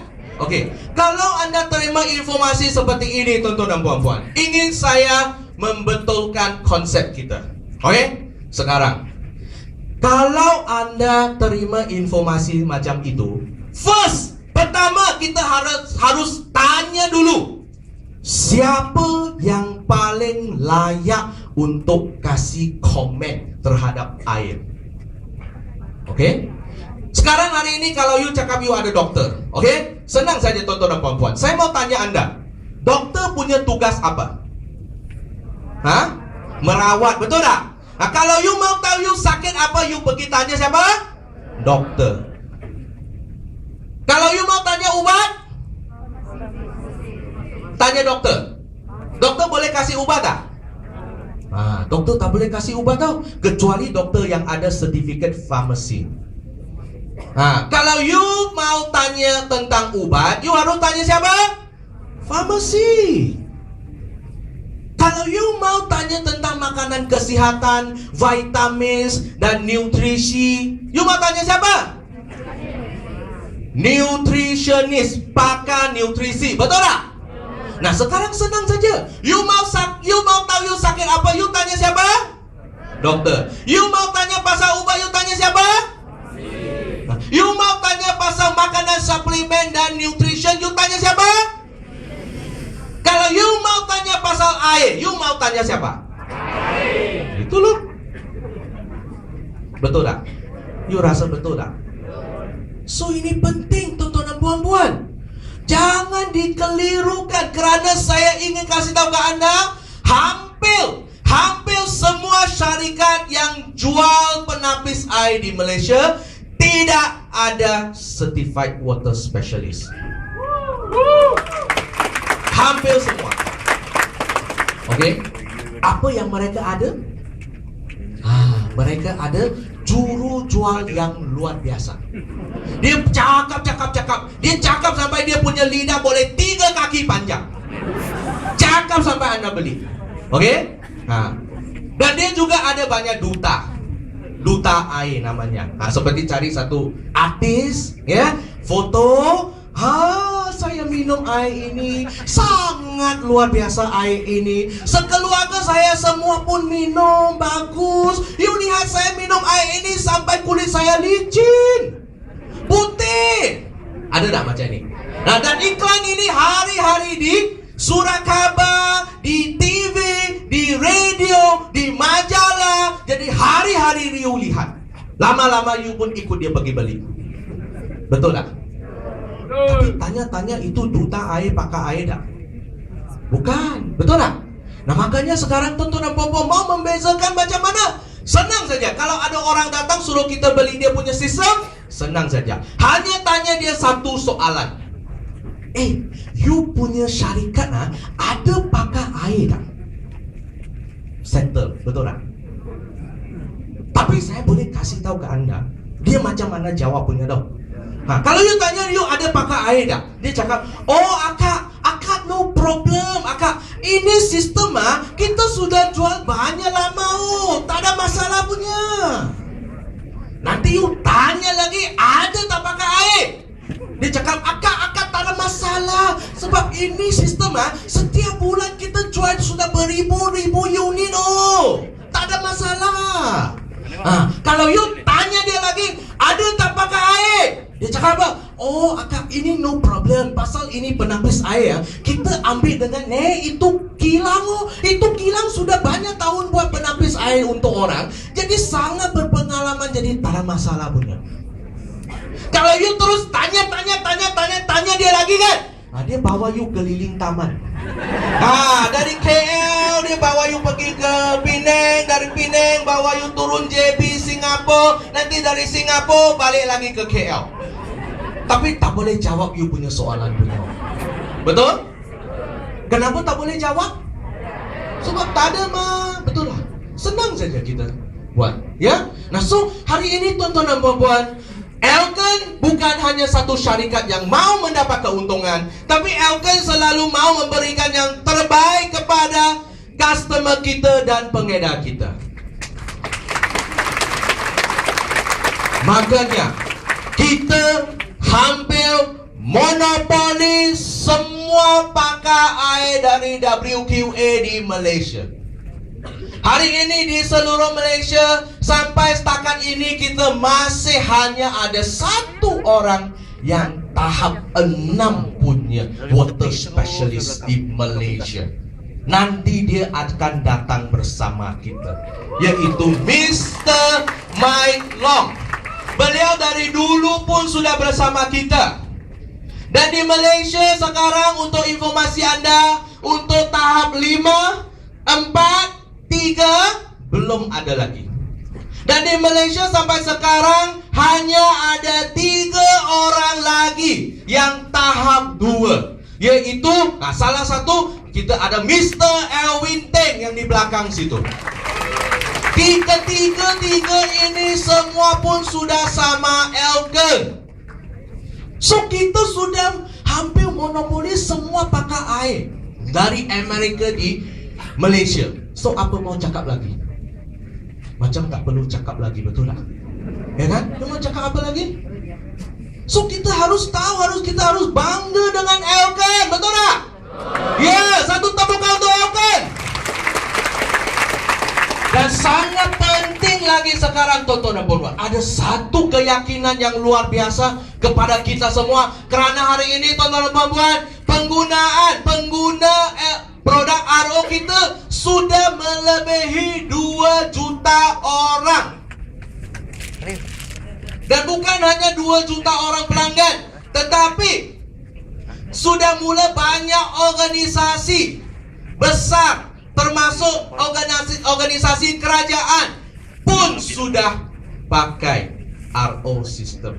Okey. Kalau Anda terima informasi seperti ini, tuan-tuan dan puan-puan, ingin saya membetulkan konsep kita. Okey? Sekarang, kalau Anda terima informasi macam itu, pertama kita harus tanya dulu, siapa yang paling layak untuk kasih komen terhadap air. Okey? Sekarang hari ini kalau you cakap you ada doktor, okey? Senang saja, tuan-tuan dan puan-puan. Saya mau tanya Anda, doktor punya tugas apa? Merawat, betul tak? Kalau you mau tahu you sakit apa, you pergi tanya siapa? Doktor. Kalau you mau tanya ubat, tanya doktor. Doktor boleh kasih ubat tak? Doktor tak boleh kasih ubat tau, kecuali doktor yang ada sertifikat farmasi. Kalau you mau tanya tentang ubat, you harus tanya siapa? Farmasi. Kalau you mau tanya tentang makanan kesihatan, vitamins dan nutrisi, you mau tanya siapa? Nutritionist, pakar nutrisi, betul tak? Nah sekarang senang saja. You mau tahu you sakit apa, you tanya siapa? Doktor. You mau tanya pasal ubat, you tanya siapa? You mau tanya pasal makanan, suplemen dan nutrition, you tanya siapa? Kalau you mau tanya pasal air, you mau tanya siapa? Itu loh. Betul tak? You rasa betul tak? So ini penting, tuan-tuan dan puan-puan. Jangan dikelirukan, kerana saya ingin kasih tahu ke Anda, hampir semua syarikat yang jual penapis air di Malaysia tidak ada certified water specialist. Hampir semua. Okey. Apa yang mereka ada? Mereka ada juru jual yang luar biasa. Dia cakap. Dia cakap sampai dia punya lidah boleh 3 kaki panjang. Cakap sampai anda beli. Okey? Dan dia juga ada banyak duta air namanya. Seperti cari satu artis, ya, foto. Saya minum air ini, sangat luar biasa air ini. Sekeluarga saya semua pun minum, bagus. You lihat saya minum air ini sampai kulit saya licin, putih. Ada tak macam ni? Dan iklan ini hari-hari di surat khabar, di TV, di radio, di majalah. Jadi hari-hari you lihat. Lama-lama you pun ikut dia pergi beli. Betul tak? Tapi tanya-tanya itu duta air pakai air tak? Bukan, betul tak? Nah makanya sekarang tuan-tuan dan puan-puan mau membezakan macam mana? Senang saja. Kalau ada orang datang suruh kita beli dia punya sistem, senang saja. Hanya tanya dia satu soalan. You punya syarikat ada pakai air tak? Settle, betul tak? Tapi saya boleh kasih tahu ke anda, dia macam mana jawab punya tau. Kalau you tanya you ada pakai air tak? Dia cakap, akak no problem akak. Ini sistem kita sudah jual banyak lama tak ada masalah punya. Nanti you tanya lagi, ada tak pakai air? Dia cakap, akak tak ada masalah. Sebab ini sistem setiap bulan kita jual sudah beribu-ribu unit tak ada masalah. Kalau you tanya dia lagi, ada tak pakai air? Dia cakap apa? Akak ini no problem. Pasal ini penapis air kita ambil dengan itu kilang. Itu kilang sudah banyak tahun buat penapis air untuk orang. Jadi sangat berpengalaman. Jadi tak ada masalah punya. Kalau you terus tanya dia lagi kan, dia bawa you keliling taman. Dari KL dia bawa you pergi ke Penang, dari Penang bawa you turun JB Singapura, nanti dari Singapura balik lagi ke KL. Tapi tak boleh jawab you punya soalan punya. Betul? Kenapa tak boleh jawab? Sebab tak ada betul lah. Senang saja kita buat, ya. Nah, so hari ini tuan-tuan dan puan-puan, Elkon bukan hanya satu syarikat yang mau mendapat keuntungan, tapi Elkon selalu mau memberikan yang terbaik kepada customer kita dan pengedar kita. Makanya kita hampir monopoli semua pakai air dari WQA di Malaysia. Hari ini di seluruh Malaysia sampai setakat ini kita masih hanya ada satu orang yang tahap 6 punya water specialist di Malaysia. Nanti dia akan datang bersama kita, yaitu Mr. Mike Long. Beliau dari dulu pun sudah bersama kita. Dan di Malaysia sekarang, untuk informasi anda, untuk tahap 5, 4, 3 belum ada lagi. Dan di Malaysia sampai sekarang hanya ada 3 orang lagi yang tahap 2, yaitu salah satu kita ada Mr. Elwin Teng yang di belakang situ. Tiga ini semua pun sudah sama Elkon. So kita sudah hampir monopoli semua pakai air dari Amerika di Malaysia. So apa mau cakap lagi? Macam tak perlu cakap lagi, betul tak? Ya kan? Dia mau cakap apa lagi? So kita harus tahu, kita harus bangga dengan Elkon, betul tak? Ya, satu tepuk tangan untuk Elkon. Dan sangat penting lagi sekarang tuan-tuan dan puan-puan, ada satu keyakinan yang luar biasa kepada kita semua. Kerana hari ini tuan-tuan dan puan-puan, pengguna produk RO kita sudah melebihi 2 juta orang. Dan bukan hanya 2 juta orang pelanggan, tetapi sudah mula banyak organisasi besar, termasuk organisasi kerajaan pun pun sudah pakai RO system.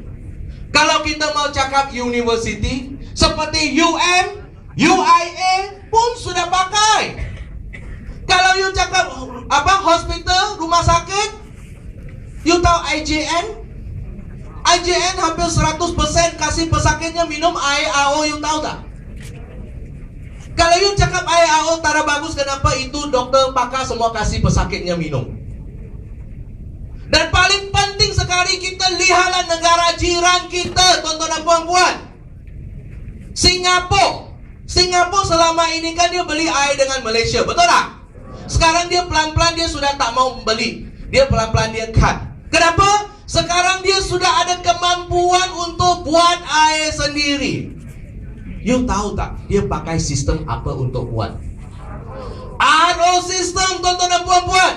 Kalau kita mau cakap university seperti UM, UIA pun sudah pakai. Kalau you cakap hospital, rumah sakit, you tahu IJN? IJN hampir 100% kasih pesakitnya minum air AO, you tahu tak? Kalau you cakap air AO tara bagus, kenapa itu dokter pakar semua kasih pesakitnya minum? Dan paling penting sekali kita lihatlah negara jiran kita, tuan-tuan dan puan-puan. Singapura selama ini kan dia beli air dengan Malaysia, betul tak? Sekarang dia pelan-pelan dia sudah tak mau beli. Dia pelan-pelan dia cut. Kenapa? Sekarang dia sudah ada kemampuan untuk buat air sendiri. You tahu tak dia pakai sistem apa untuk buat? RO system, tuan-tuan dan puan-puan.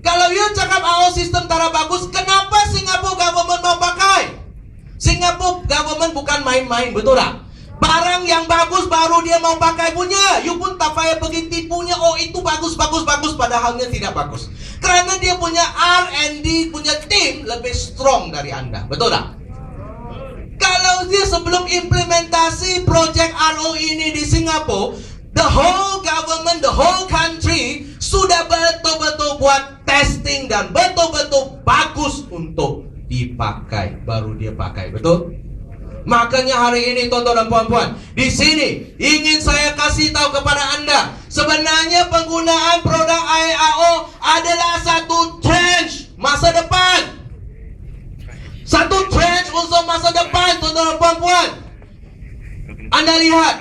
Kalau you cakap RO system tara bagus, kenapa Singapore government mau pakai? Singapore government bukan main-main, betul tak? Barang yang bagus baru dia mau pakai punya. You pun tak payah pergi tipunya. Oh itu bagus, padahalnya tidak bagus. Kerana dia punya R&D punya tim lebih strong dari anda. Betul tak? Kalau dia sebelum implementasi projek RO ini di Singapura, the whole government, the whole country sudah betul-betul buat testing dan betul-betul bagus untuk dipakai. Baru dia pakai, betul? Makanya hari ini tuan-tuan dan puan-puan, di sini ingin saya kasih tahu kepada anda, sebenarnya penggunaan produk air AO adalah satu trend masa depan. Satu trend untuk masa depan, tuan-tuan dan puan-puan. Anda lihat,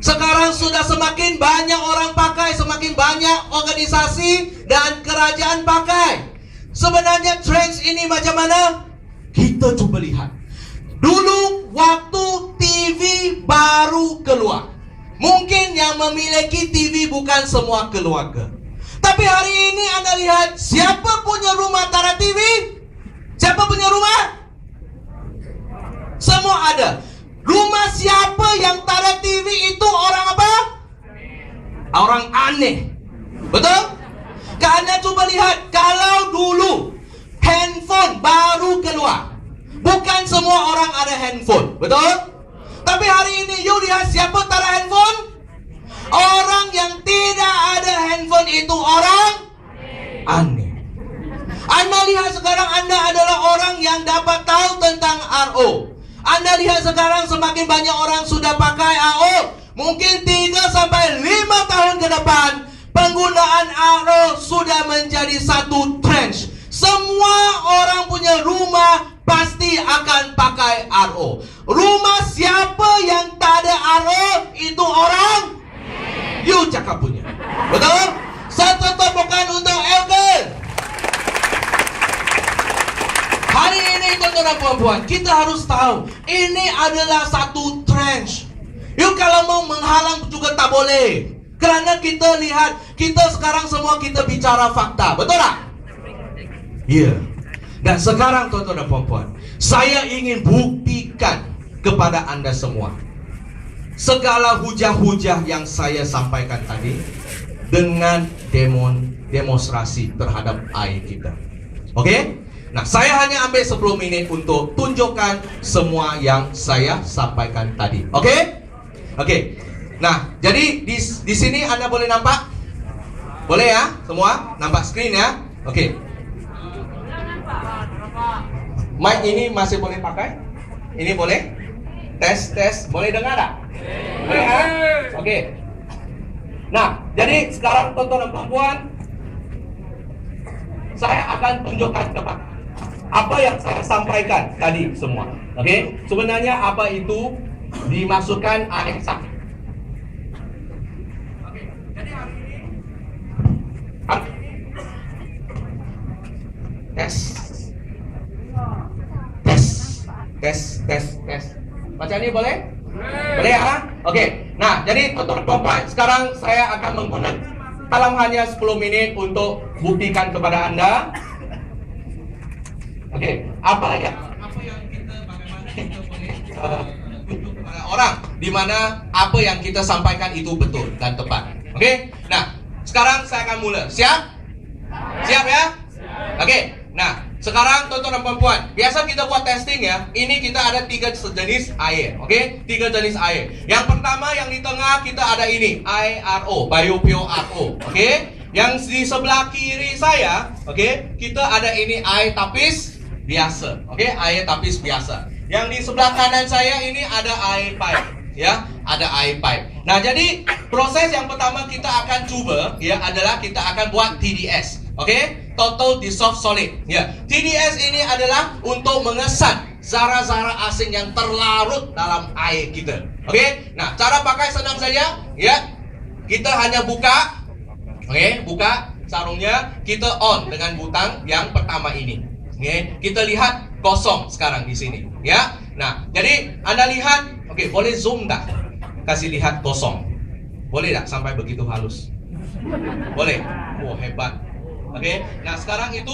sekarang sudah semakin banyak orang pakai, semakin banyak organisasi dan kerajaan pakai. Sebenarnya trend ini macam mana? Kita cuba lihat. Dulu waktu TV baru keluar, mungkin yang memiliki TV bukan semua keluarga. Tapi hari ini anda lihat, siapa punya rumah tara TV? Siapa punya rumah? Semua ada. Rumah siapa yang tara TV itu orang apa? Orang aneh. Betul? Anda coba lihat, kalau dulu handphone baru keluar, bukan semua orang ada handphone, betul? Tapi hari ini you lihat siapa tak ada handphone? Orang yang tidak ada handphone itu orang aneh. Anda lihat sekarang anda adalah orang yang dapat tahu tentang RO. Anda lihat sekarang semakin banyak orang sudah pakai RO. Mungkin 3-5 tahun ke depan penggunaan RO sudah menjadi satu trend. Semua orang punya rumah pasti akan pakai RO. Rumah siapa yang tak ada RO itu orang you cakap punya. Betul? Satu tepukan untuk Elgin. Hari ini tuan-tuan dan puan-puan, kita harus tahu ini adalah satu trend. You kalau mau menghalang juga tak boleh. Kerana kita lihat, kita sekarang semua kita bicara fakta. Betul tak? Ya. Yeah. Dan sekarang tuan-tuan dan puan-puan, saya ingin buktikan kepada anda semua segala hujah-hujah yang saya sampaikan tadi dengan demonstrasi terhadap air kita. Oke? Nah, saya hanya ambil 10 minit untuk tunjukkan semua yang saya sampaikan tadi. Oke? Oke. Nah, jadi di sini anda boleh nampak? Boleh ya? Semua nampak screen ya? Oke. Mic ini masih boleh pakai? Ini boleh? Tes, boleh dengar tak? Boleh ya? Oke. Nah, jadi sekarang tuan-tuan dan puan-puan, saya akan tunjukkan kepada apa yang saya sampaikan tadi semua. Oke? Sebenarnya apa itu dimasukkan air sakit. Oke, jadi hari ini tes. Macam ini boleh? Boleh ya? Oke. Nah, jadi tuan-tuan sekarang saya akan menggunakan dalam hanya 10 menit untuk buktikan kepada anda. Oke, apa yang kita bagaimana kita boleh tunjuk kepada orang di mana apa yang kita sampaikan itu betul dan tepat. Oke? Nah, sekarang saya akan mulai. Siap? Siap ya? Oke. Nah, sekarang tuan-tuan dan puan-puan, biasa kita buat testing ya. Ini kita ada 3 jenis air, oke? 3 jenis air. Yang pertama yang di tengah kita ada ini, air RO, Biopure RO, oke? Yang di sebelah kiri saya, oke, kita ada ini air tapis biasa, oke? Air tapis biasa. Yang di sebelah kanan saya ini ada air pipe, ya, ada air pipe. Nah, jadi proses yang pertama kita akan cuba ya adalah kita akan buat TDS. Oke, Total Dissolved Solid. Ya, TDS ini adalah untuk mengesan zara-zara asing yang terlarut dalam air kita. Oke, nah cara pakai senang saja. Ya, kita hanya buka, oke, buka sarungnya, kita on dengan butang yang pertama ini. Oke, kita lihat kosong sekarang di sini. Ya, nah jadi Anda lihat, oke, boleh zoom tak? Kasih lihat kosong. Boleh tak sampai begitu halus? Boleh. Oh, hebat. Oke, nah sekarang itu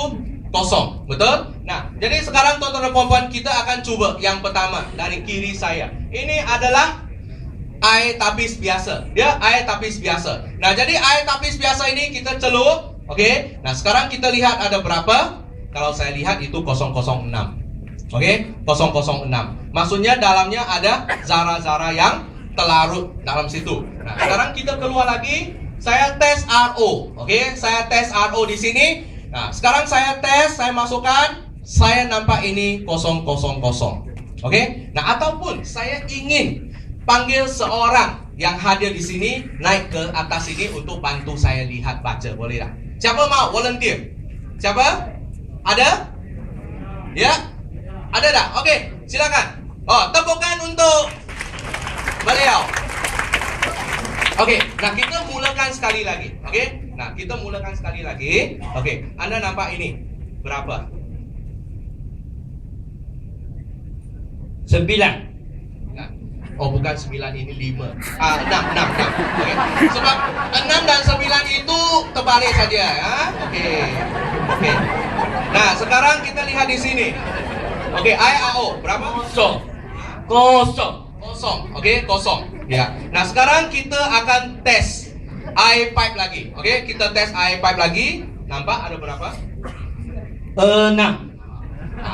kosong, betul? Nah, jadi sekarang tuan-tuan dan puan-puan kita akan coba yang pertama dari kiri saya. Ini adalah air tapis biasa, ya, air tapis biasa. Nah, jadi air tapis biasa ini kita celup, oke? Nah, sekarang kita lihat ada berapa? Kalau saya lihat itu 006, oke? 006. Maksudnya dalamnya ada zara-zara yang terlarut dalam situ. Nah, sekarang kita keluar lagi. Saya tes RO, oke? Saya tes RO di sini. Nah, sekarang saya tes, saya masukkan, saya nampak ini 000, oke? Nah, ataupun saya ingin panggil seorang yang hadir di sini naik ke atas sini untuk bantu saya lihat baca, boleh tak? Siapa mau volunteer? Siapa? Ada? Ya? Ada tak? Oke, silakan. Oh, tepukan untuk beliau. Oke, nah kita mulakan sekali lagi. Oke, nah kita mulakan sekali lagi. Oke, Anda nampak ini berapa? 9. Nah, oh bukan 9, ini 5. 6. Oke. Sebab 6 dan 9 itu terbalik saja ya. Oke. Nah, sekarang kita lihat di sini. Oke, IAO berapa? Kosong. Oke, kosong. Ya. Nah, sekarang kita akan tes air pipe lagi. Oke, kita tes air pipe lagi. Nampak ada berapa? 6. Nah,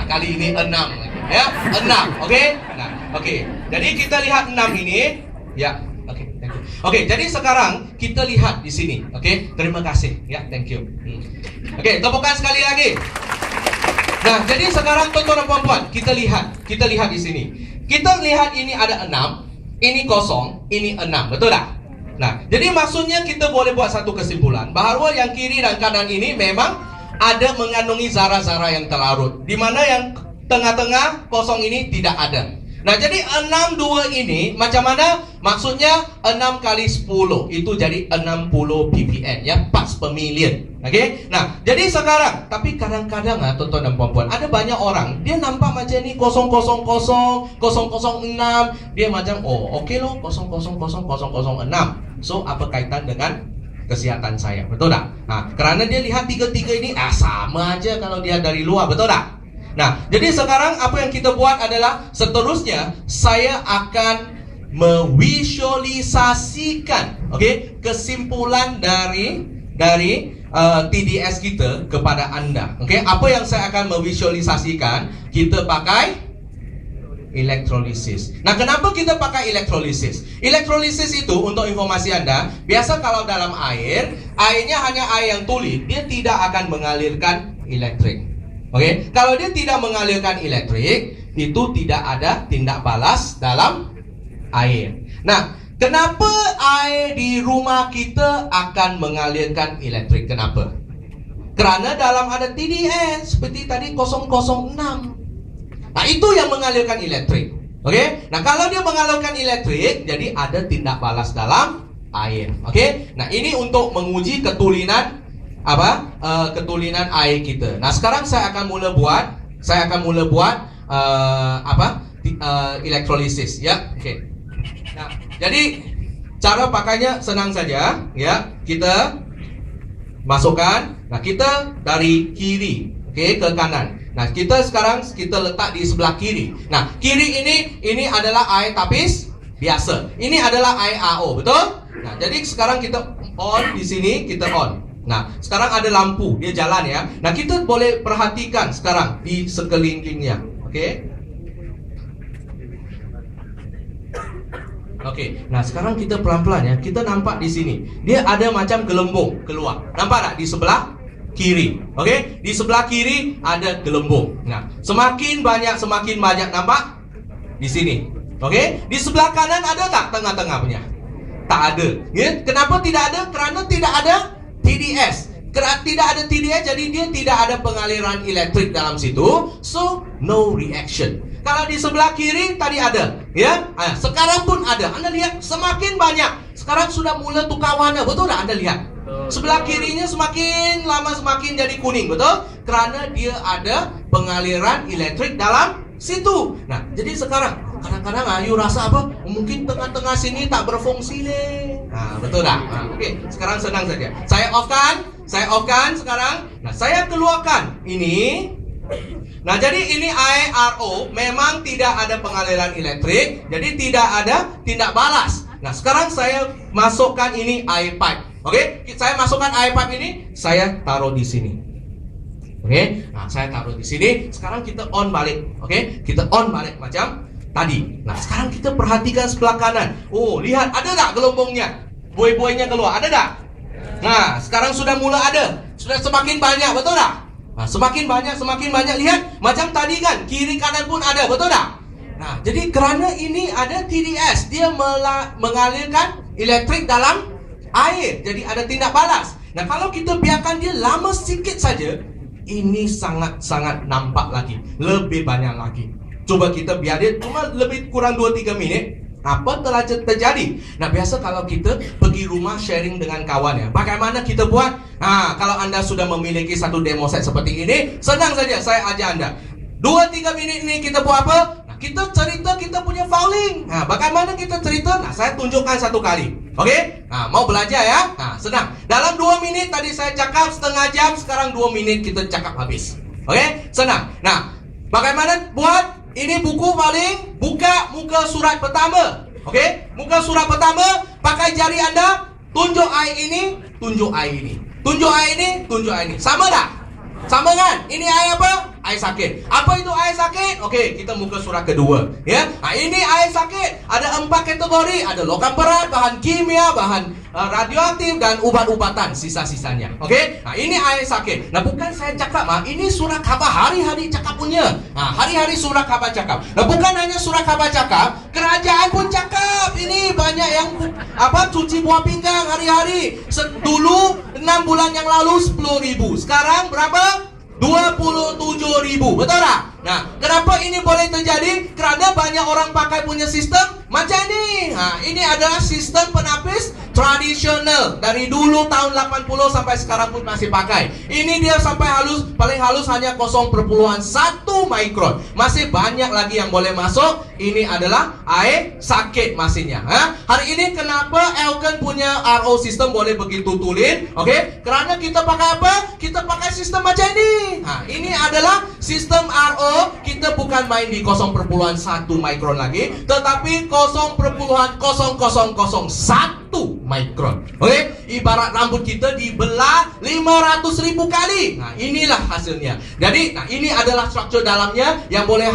kali ini 6 lagi. Ya, 6. Oke. Nah, oke. Jadi kita lihat 6 ini. Ya. Oke, thank you. Oke, jadi sekarang kita lihat di sini. Oke, terima kasih. Ya, thank you. Oke, tepukan sekali lagi. Nah, jadi sekarang tuan-tuan dan puan-puan, kita lihat di sini. Kita lihat ini ada 6, ini kosong, ini 6, betul tak? Nah, jadi maksudnya kita boleh buat satu kesimpulan bahawa yang kiri dan kanan ini memang ada mengandungi zara-zara yang terlarut, di mana yang tengah-tengah kosong ini tidak ada. Nah, jadi 62 ini macam mana? Maksudnya 6 kali 10 itu jadi 60 ppm ya, parts per million. Oke? Nah, jadi sekarang, tapi kadang-kadang tuan-tuan dan puan-puan, ada banyak orang dia nampak macam ni 000, 006, dia macam oh, okey loh 000,006. So, apa kaitan dengan kesihatan saya? Betul tak? Nah, kerana dia lihat tiga-tiga ini sama aja kalau dia dari luar, betul tak? Nah, jadi sekarang apa yang kita buat adalah seterusnya saya akan memvisualisasikan, oke, kesimpulan dari TDS kita kepada anda. Oke, apa yang saya akan memvisualisasikan? Kita pakai elektrolisis. Nah, kenapa kita pakai elektrolisis? Elektrolisis itu untuk informasi anda, biasa kalau dalam airnya hanya air yang tuli, dia tidak akan mengalirkan elektrik. Oke, kalau dia tidak mengalirkan elektrik, itu tidak ada tindak balas dalam air. Nah, kenapa air di rumah kita akan mengalirkan elektrik? Kenapa? Kerana dalam ada TDS seperti tadi 006. Nah, itu yang mengalirkan elektrik. Oke, nah kalau dia mengalirkan elektrik, jadi ada tindak balas dalam air. Oke, nah ini untuk menguji ketulinan ketulinan air kita. Nah, sekarang saya akan mula buat elektrolisis ya. Oke. Nah, jadi cara pakainya senang saja ya. Kita masukkan. Nah, kita dari kiri ke kanan. Nah, kita sekarang letak di sebelah kiri. Nah, kiri ini adalah air tapis biasa. Ini adalah air AO, betul? Nah, jadi sekarang kita on di sini, kita on. Nah, sekarang ada lampu, dia jalan ya. Nah, kita boleh perhatikan sekarang di sekelilingnya. Oke. Oke, nah sekarang kita pelan-pelan ya. Kita nampak di sini, dia ada macam gelembung keluar. Nampak tak di sebelah kiri? Oke, di sebelah kiri ada gelembung. Nah, semakin banyak nampak di sini. Oke, di sebelah kanan ada tak tengah-tengah punya? Tak ada. Ya, kenapa tidak ada? Kerana tidak ada TDS. Tidak ada TDS, jadi dia tidak ada pengaliran elektrik dalam situ. So, no reaction. Kalau di sebelah kiri tadi ada, ya. Sekarang pun ada. Anda lihat semakin banyak. Sekarang sudah mulai tukar warna, betul tak Anda lihat? Sebelah kirinya semakin lama semakin jadi kuning, betul? Kerana dia ada pengaliran elektrik dalam situ. Nah, jadi sekarang kadang-kadang you rasa apa? Mungkin tengah-tengah sini tak berfungsi leh. Nah, betul tak? Nah, okey, sekarang senang saja. Saya offkan sekarang. Nah, saya keluarkan ini. Nah, jadi ini air RO memang tidak ada pengaliran elektrik, jadi tidak ada tindak balas. Nah, sekarang saya masukkan ini air pipe. Oke, saya masukkan air pipe ini, saya taruh di sini. Oke, nah saya taruh di sini. Sekarang kita on balik. Oke, kita on balik macam tadi. Nah, sekarang kita perhatikan sebelah kanan. Oh, lihat ada tak gelembungnya? Buih-buihnya keluar, ada tak? Nah, sekarang sudah mula ada. Sudah semakin banyak, betul tak? Nah, semakin banyak, lihat macam tadi kan, kiri kanan pun ada, betul tak? Nah, jadi kerana ini ada TDS, dia mengalirkan elektrik dalam air, jadi ada tindak balas. Nah, kalau kita biarkan dia lama sikit saja, ini sangat-sangat nampak lagi, lebih banyak lagi. Coba kita biar dia cuma lebih kurang 2-3 minit. Apa telah terjadi? Nah, biasa kalau kita pergi rumah sharing dengan kawan ya, bagaimana kita buat? Kalau Anda sudah memiliki satu demo set seperti ini, senang saja saya ajar Anda. 2-3 minit ini kita buat apa? Nah, kita cerita kita punya fouling. Nah, bagaimana kita cerita? Nah, saya tunjukkan satu kali. Oke? Nah, mau belajar ya? Nah, senang. Dalam 2 minit tadi saya cakap setengah jam, sekarang 2 minit kita cakap habis. Oke? Senang. Nah, bagaimana buat? Ini buku paling, buka muka surat pertama. Oke, muka surat pertama, pakai jari Anda, tunjuk air ini, tunjuk air ini. Tunjuk air ini, tunjuk air ini. Sama tak? Sama kan? Ini air apa? Air sakit. Apa itu air sakit? Oke, kita muka surat kedua. Ya, nah, ini air sakit. Ada 4 kategori. Ada logam berat, bahan kimia, bahan radioaktif, dan ubat-ubatan sisa-sisanya. Oke, nah ini air sakit. Nah, bukan saya cakap ini surat khabar hari-hari cakap punya. Nah, hari-hari surat khabar cakap. Nah, bukan hanya surat khabar cakap, kerajaan pun cakap. Ini banyak yang cuci buah pinggang hari-hari. Dulu 6 bulan yang lalu 10.000. Sekarang berapa? 27.000, betul tak? Nah, kenapa ini boleh terjadi? Kerana banyak orang pakai punya sistem macam ni. Ini adalah sistem penapis tradisional dari dulu tahun 80 sampai sekarang pun masih pakai. Ini dia sampai halus, paling halus hanya 0,1 mikron. Masih banyak lagi yang boleh masuk. Ini adalah air sakit masihnya. Hari ini kenapa Elkan punya RO sistem boleh begitu tulen? Oke, kerana kita pakai apa? Kita pakai sistem macam ini. Ini adalah sistem RO. Kita bukan main di 0,1 mikron lagi, tetapi 0,0001 mikron. Oke, ibarat rambut kita dibelah 500.000 kali. Nah, inilah hasilnya. Jadi, ini adalah struktur dalamnya yang boleh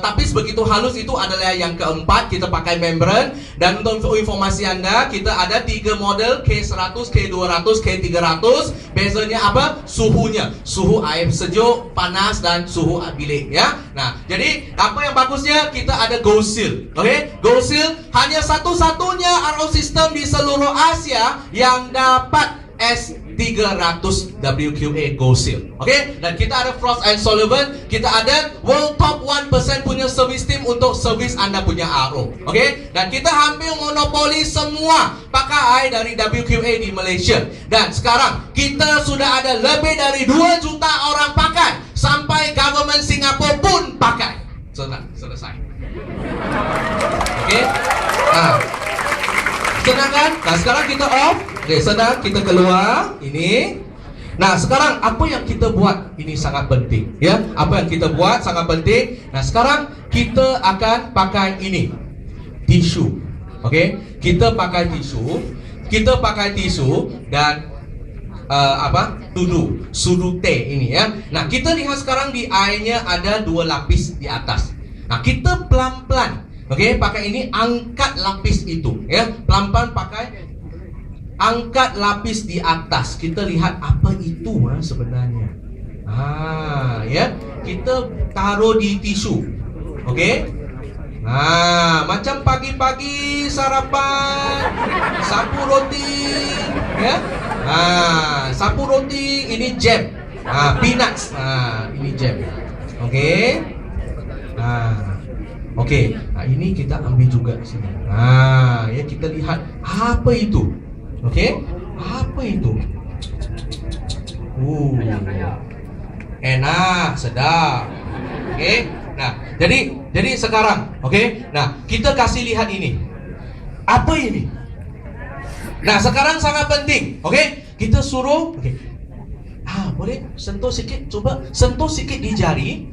tapis begitu halus. Itu adalah yang keempat, kita pakai membran. Dan untuk informasi Anda, kita ada 3 model, K100, K200, K300. Bezanya apa? Suhunya. Suhu air sejuk, panas, dan suhu bilik ya. Nah, jadi apa yang bagusnya? Kita ada Gold Seal. Oke, Gold Seal hanya satu-satunya RO sistem di seluruh Asia yang dapat S300 WQA Gold Seal. Oke, dan kita ada Frost & Sullivan. Kita ada World Top 1% punya service team untuk servis Anda punya RO. Oke, dan kita hampir monopoli semua pakai air dari WQA di Malaysia. Dan sekarang kita sudah ada lebih dari 2 juta orang pakai. Sampai government Singapura pun pakai. Selesai. Oke. Senang kan? Nah, sekarang kita off. Oke, senang, kita keluar. Ini. Nah, sekarang apa yang kita buat? Ini sangat penting, ya. Apa yang kita buat sangat penting. Nah, sekarang kita akan pakai ini. Tisu. Oke? Kita pakai tisu dan sudute ini ya. Nah, kita lihat sekarang di I-nya ada 2 lapis di atas. Nah, kita pelan-pelan, pakai ini angkat lapis itu ya. Pelan-pelan pakai angkat lapis di atas. Kita lihat apa itu sebenarnya. Ya, kita taruh di tisu. Macam pagi-pagi sarapan, sapu roti, ya. Sapu roti, ini jam, peanuts, ini jam, Nah, ini kita ambil juga sini. Ya, kita lihat apa itu, apa itu? Enak, sedap, Nah, jadi sekarang, Nah, kita kasih lihat ini. Apa ini? Nah, sekarang sangat penting, Kita suruh, boleh sentuh sikit, coba sentuh sikit di jari,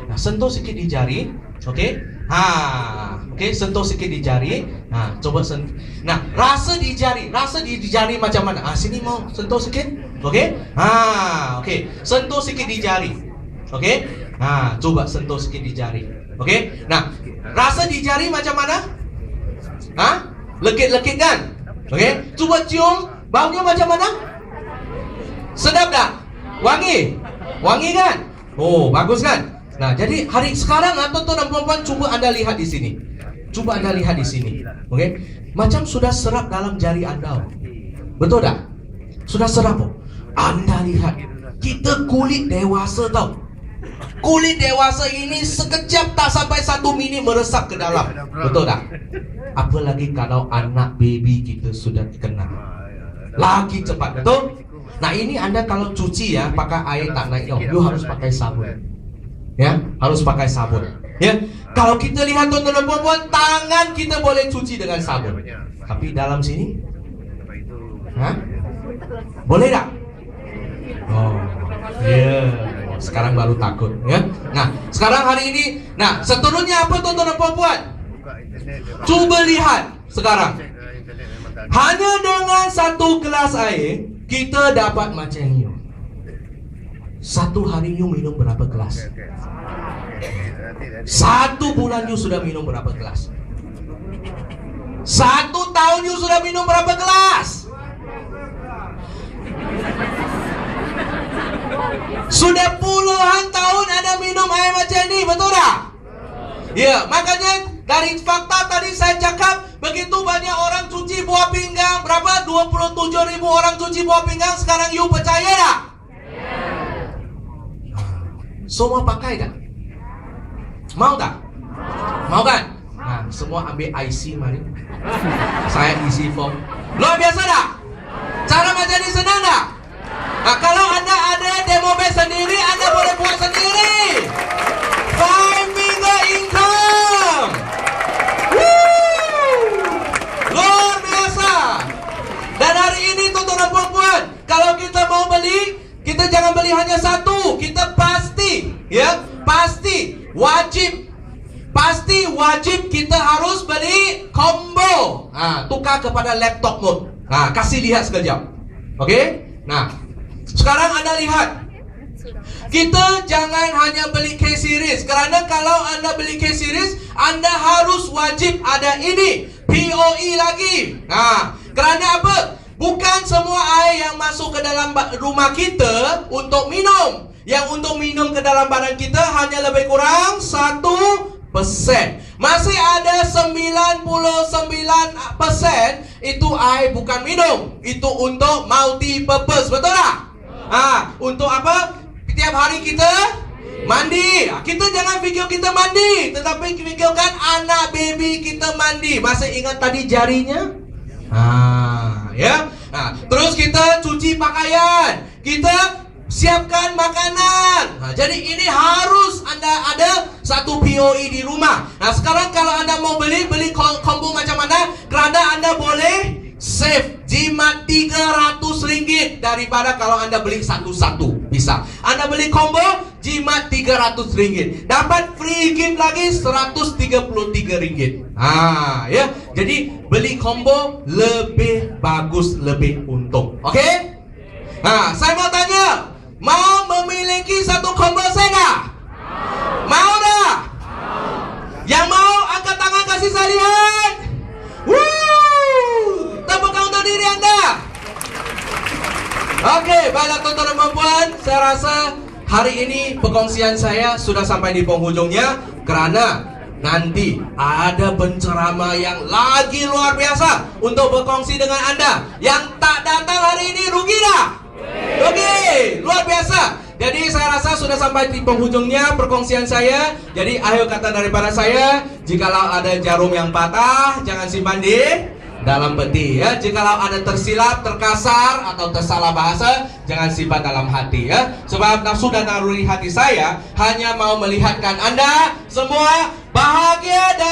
Nah, sentuh sikit di jari, sentuh sikit di jari. Nah, coba sentuh. Nah, rasa di jari macam mana? Sini mau sentuh sikit, sentuh sikit di jari, coba sentuh sikit di jari. Nah, rasa di jari macam mana? Lekit-lekit kan? Coba cium, baunya macam mana? Sedap tak? Wangi? Wangi kan? Oh, bagus kan? Nah, jadi hari sekarang tuan-tuan dan puan-puan, coba Anda lihat di sini. Coba Anda lihat di sini. Macam sudah serap dalam jari Anda. Betul tak? Sudah serap. Anda lihat, kita kulit dewasa tau. Kulit dewasa ini sekejap tak sampai 1 minit meresap ke dalam. Betul tak? Apalagi kalau anak baby kita sudah kena. Lagi cepat, betul? Nah, ini Anda kalau cuci ya, pakai air tak naik, you harus pakai sabun. Ya, harus pakai sabun. Ya, kalau kita lihat tuan-tuan dan puan-puan, tangan kita boleh cuci dengan sabun. Tapi dalam sini, boleh tak? Oh, ya. Sekarang baru takut, ya. Nah, sekarang hari ini, nah, seterusnya apa tuan-tuan dan puan-puan? Coba lihat sekarang. Hanya dengan 1 gelas air, kita dapat macam ni. 1 hari you minum berapa gelas? 1 bulan you sudah minum berapa gelas? 1 tahun you sudah minum berapa gelas? Sudah puluhan tahun Anda minum air macam ni, betul tak? Ya, makanya dari fakta tadi saya cakap, begitu banyak orang cuci buah pinggang. Berapa? 27.000 orang cuci buah pinggang. Sekarang you percaya tak? Semua pakai tak? Mau tak? Mau kan? Nah, semua ambil IC mari. Saya isi form. Luar biasa tak? Cara macam ni senang tak? Nah, kalau Anda ada demo base sendiri, Anda boleh buat sendiri. 5-figure income. Luar biasa. Dan hari ini tuan-tuan dan puan-puan, kalau kita mau beli, kita jangan beli hanya 1. Kita pasti, ya, pasti wajib kita harus beli combo. Tukar kepada laptop mode. Kasih lihat sekejap. Nah, sekarang Anda lihat, kita jangan hanya beli K-Series. Kerana kalau Anda beli K-Series, Anda harus wajib ada ini, POE lagi. Kerana apa? Bukan semua air yang masuk ke dalam rumah kita untuk minum. Yang untuk minum ke dalam badan kita hanya lebih kurang 1%. Masih ada 99% itu air bukan minum. Itu untuk multi purpose, betul tak? Untuk apa? Tiap hari kita mandi. Kita jangan fikir kita mandi, tetapi fikirkan anak baby kita mandi. Masih ingat tadi jarinya? Ya. Terus kita cuci pakaian, kita siapkan makanan. Jadi ini harus Anda ada 1 POE di rumah. Nah, sekarang kalau Anda mau beli combo macam mana? Kerana Anda boleh save jimat RM300 daripada kalau Anda beli satu-satu. Bisa Anda beli combo jimat RM300, dapat free gift lagi RM133. Ya. Jadi beli combo lebih bagus, lebih untung. Nah, saya mau tanya, mau memiliki satu combo Sega? Mau dah? Yang mau angkat tangan kasih saya lihat. Tepuk tangan untuk diri Anda. Oke, baiklah tuan-tuan dan puan, saya rasa hari ini perkongsian saya sudah sampai di penghujungnya, karena nanti ada penceramah yang lagi luar biasa untuk berkongsi dengan Anda. Yang tak datang hari ini rugi dah. Rugi, luar biasa. Jadi saya rasa sudah sampai di penghujungnya perkongsian saya. Jadi akhir kata daripada saya, jikalau ada jarum yang patah, jangan simpan di dalam peti ya. Jikalau ada tersilap, terkasar atau tersalah bahasa, jangan simpan dalam hati ya. Sebab nafsu dan naluri hati saya hanya mau melihatkan Anda semua bahagia dan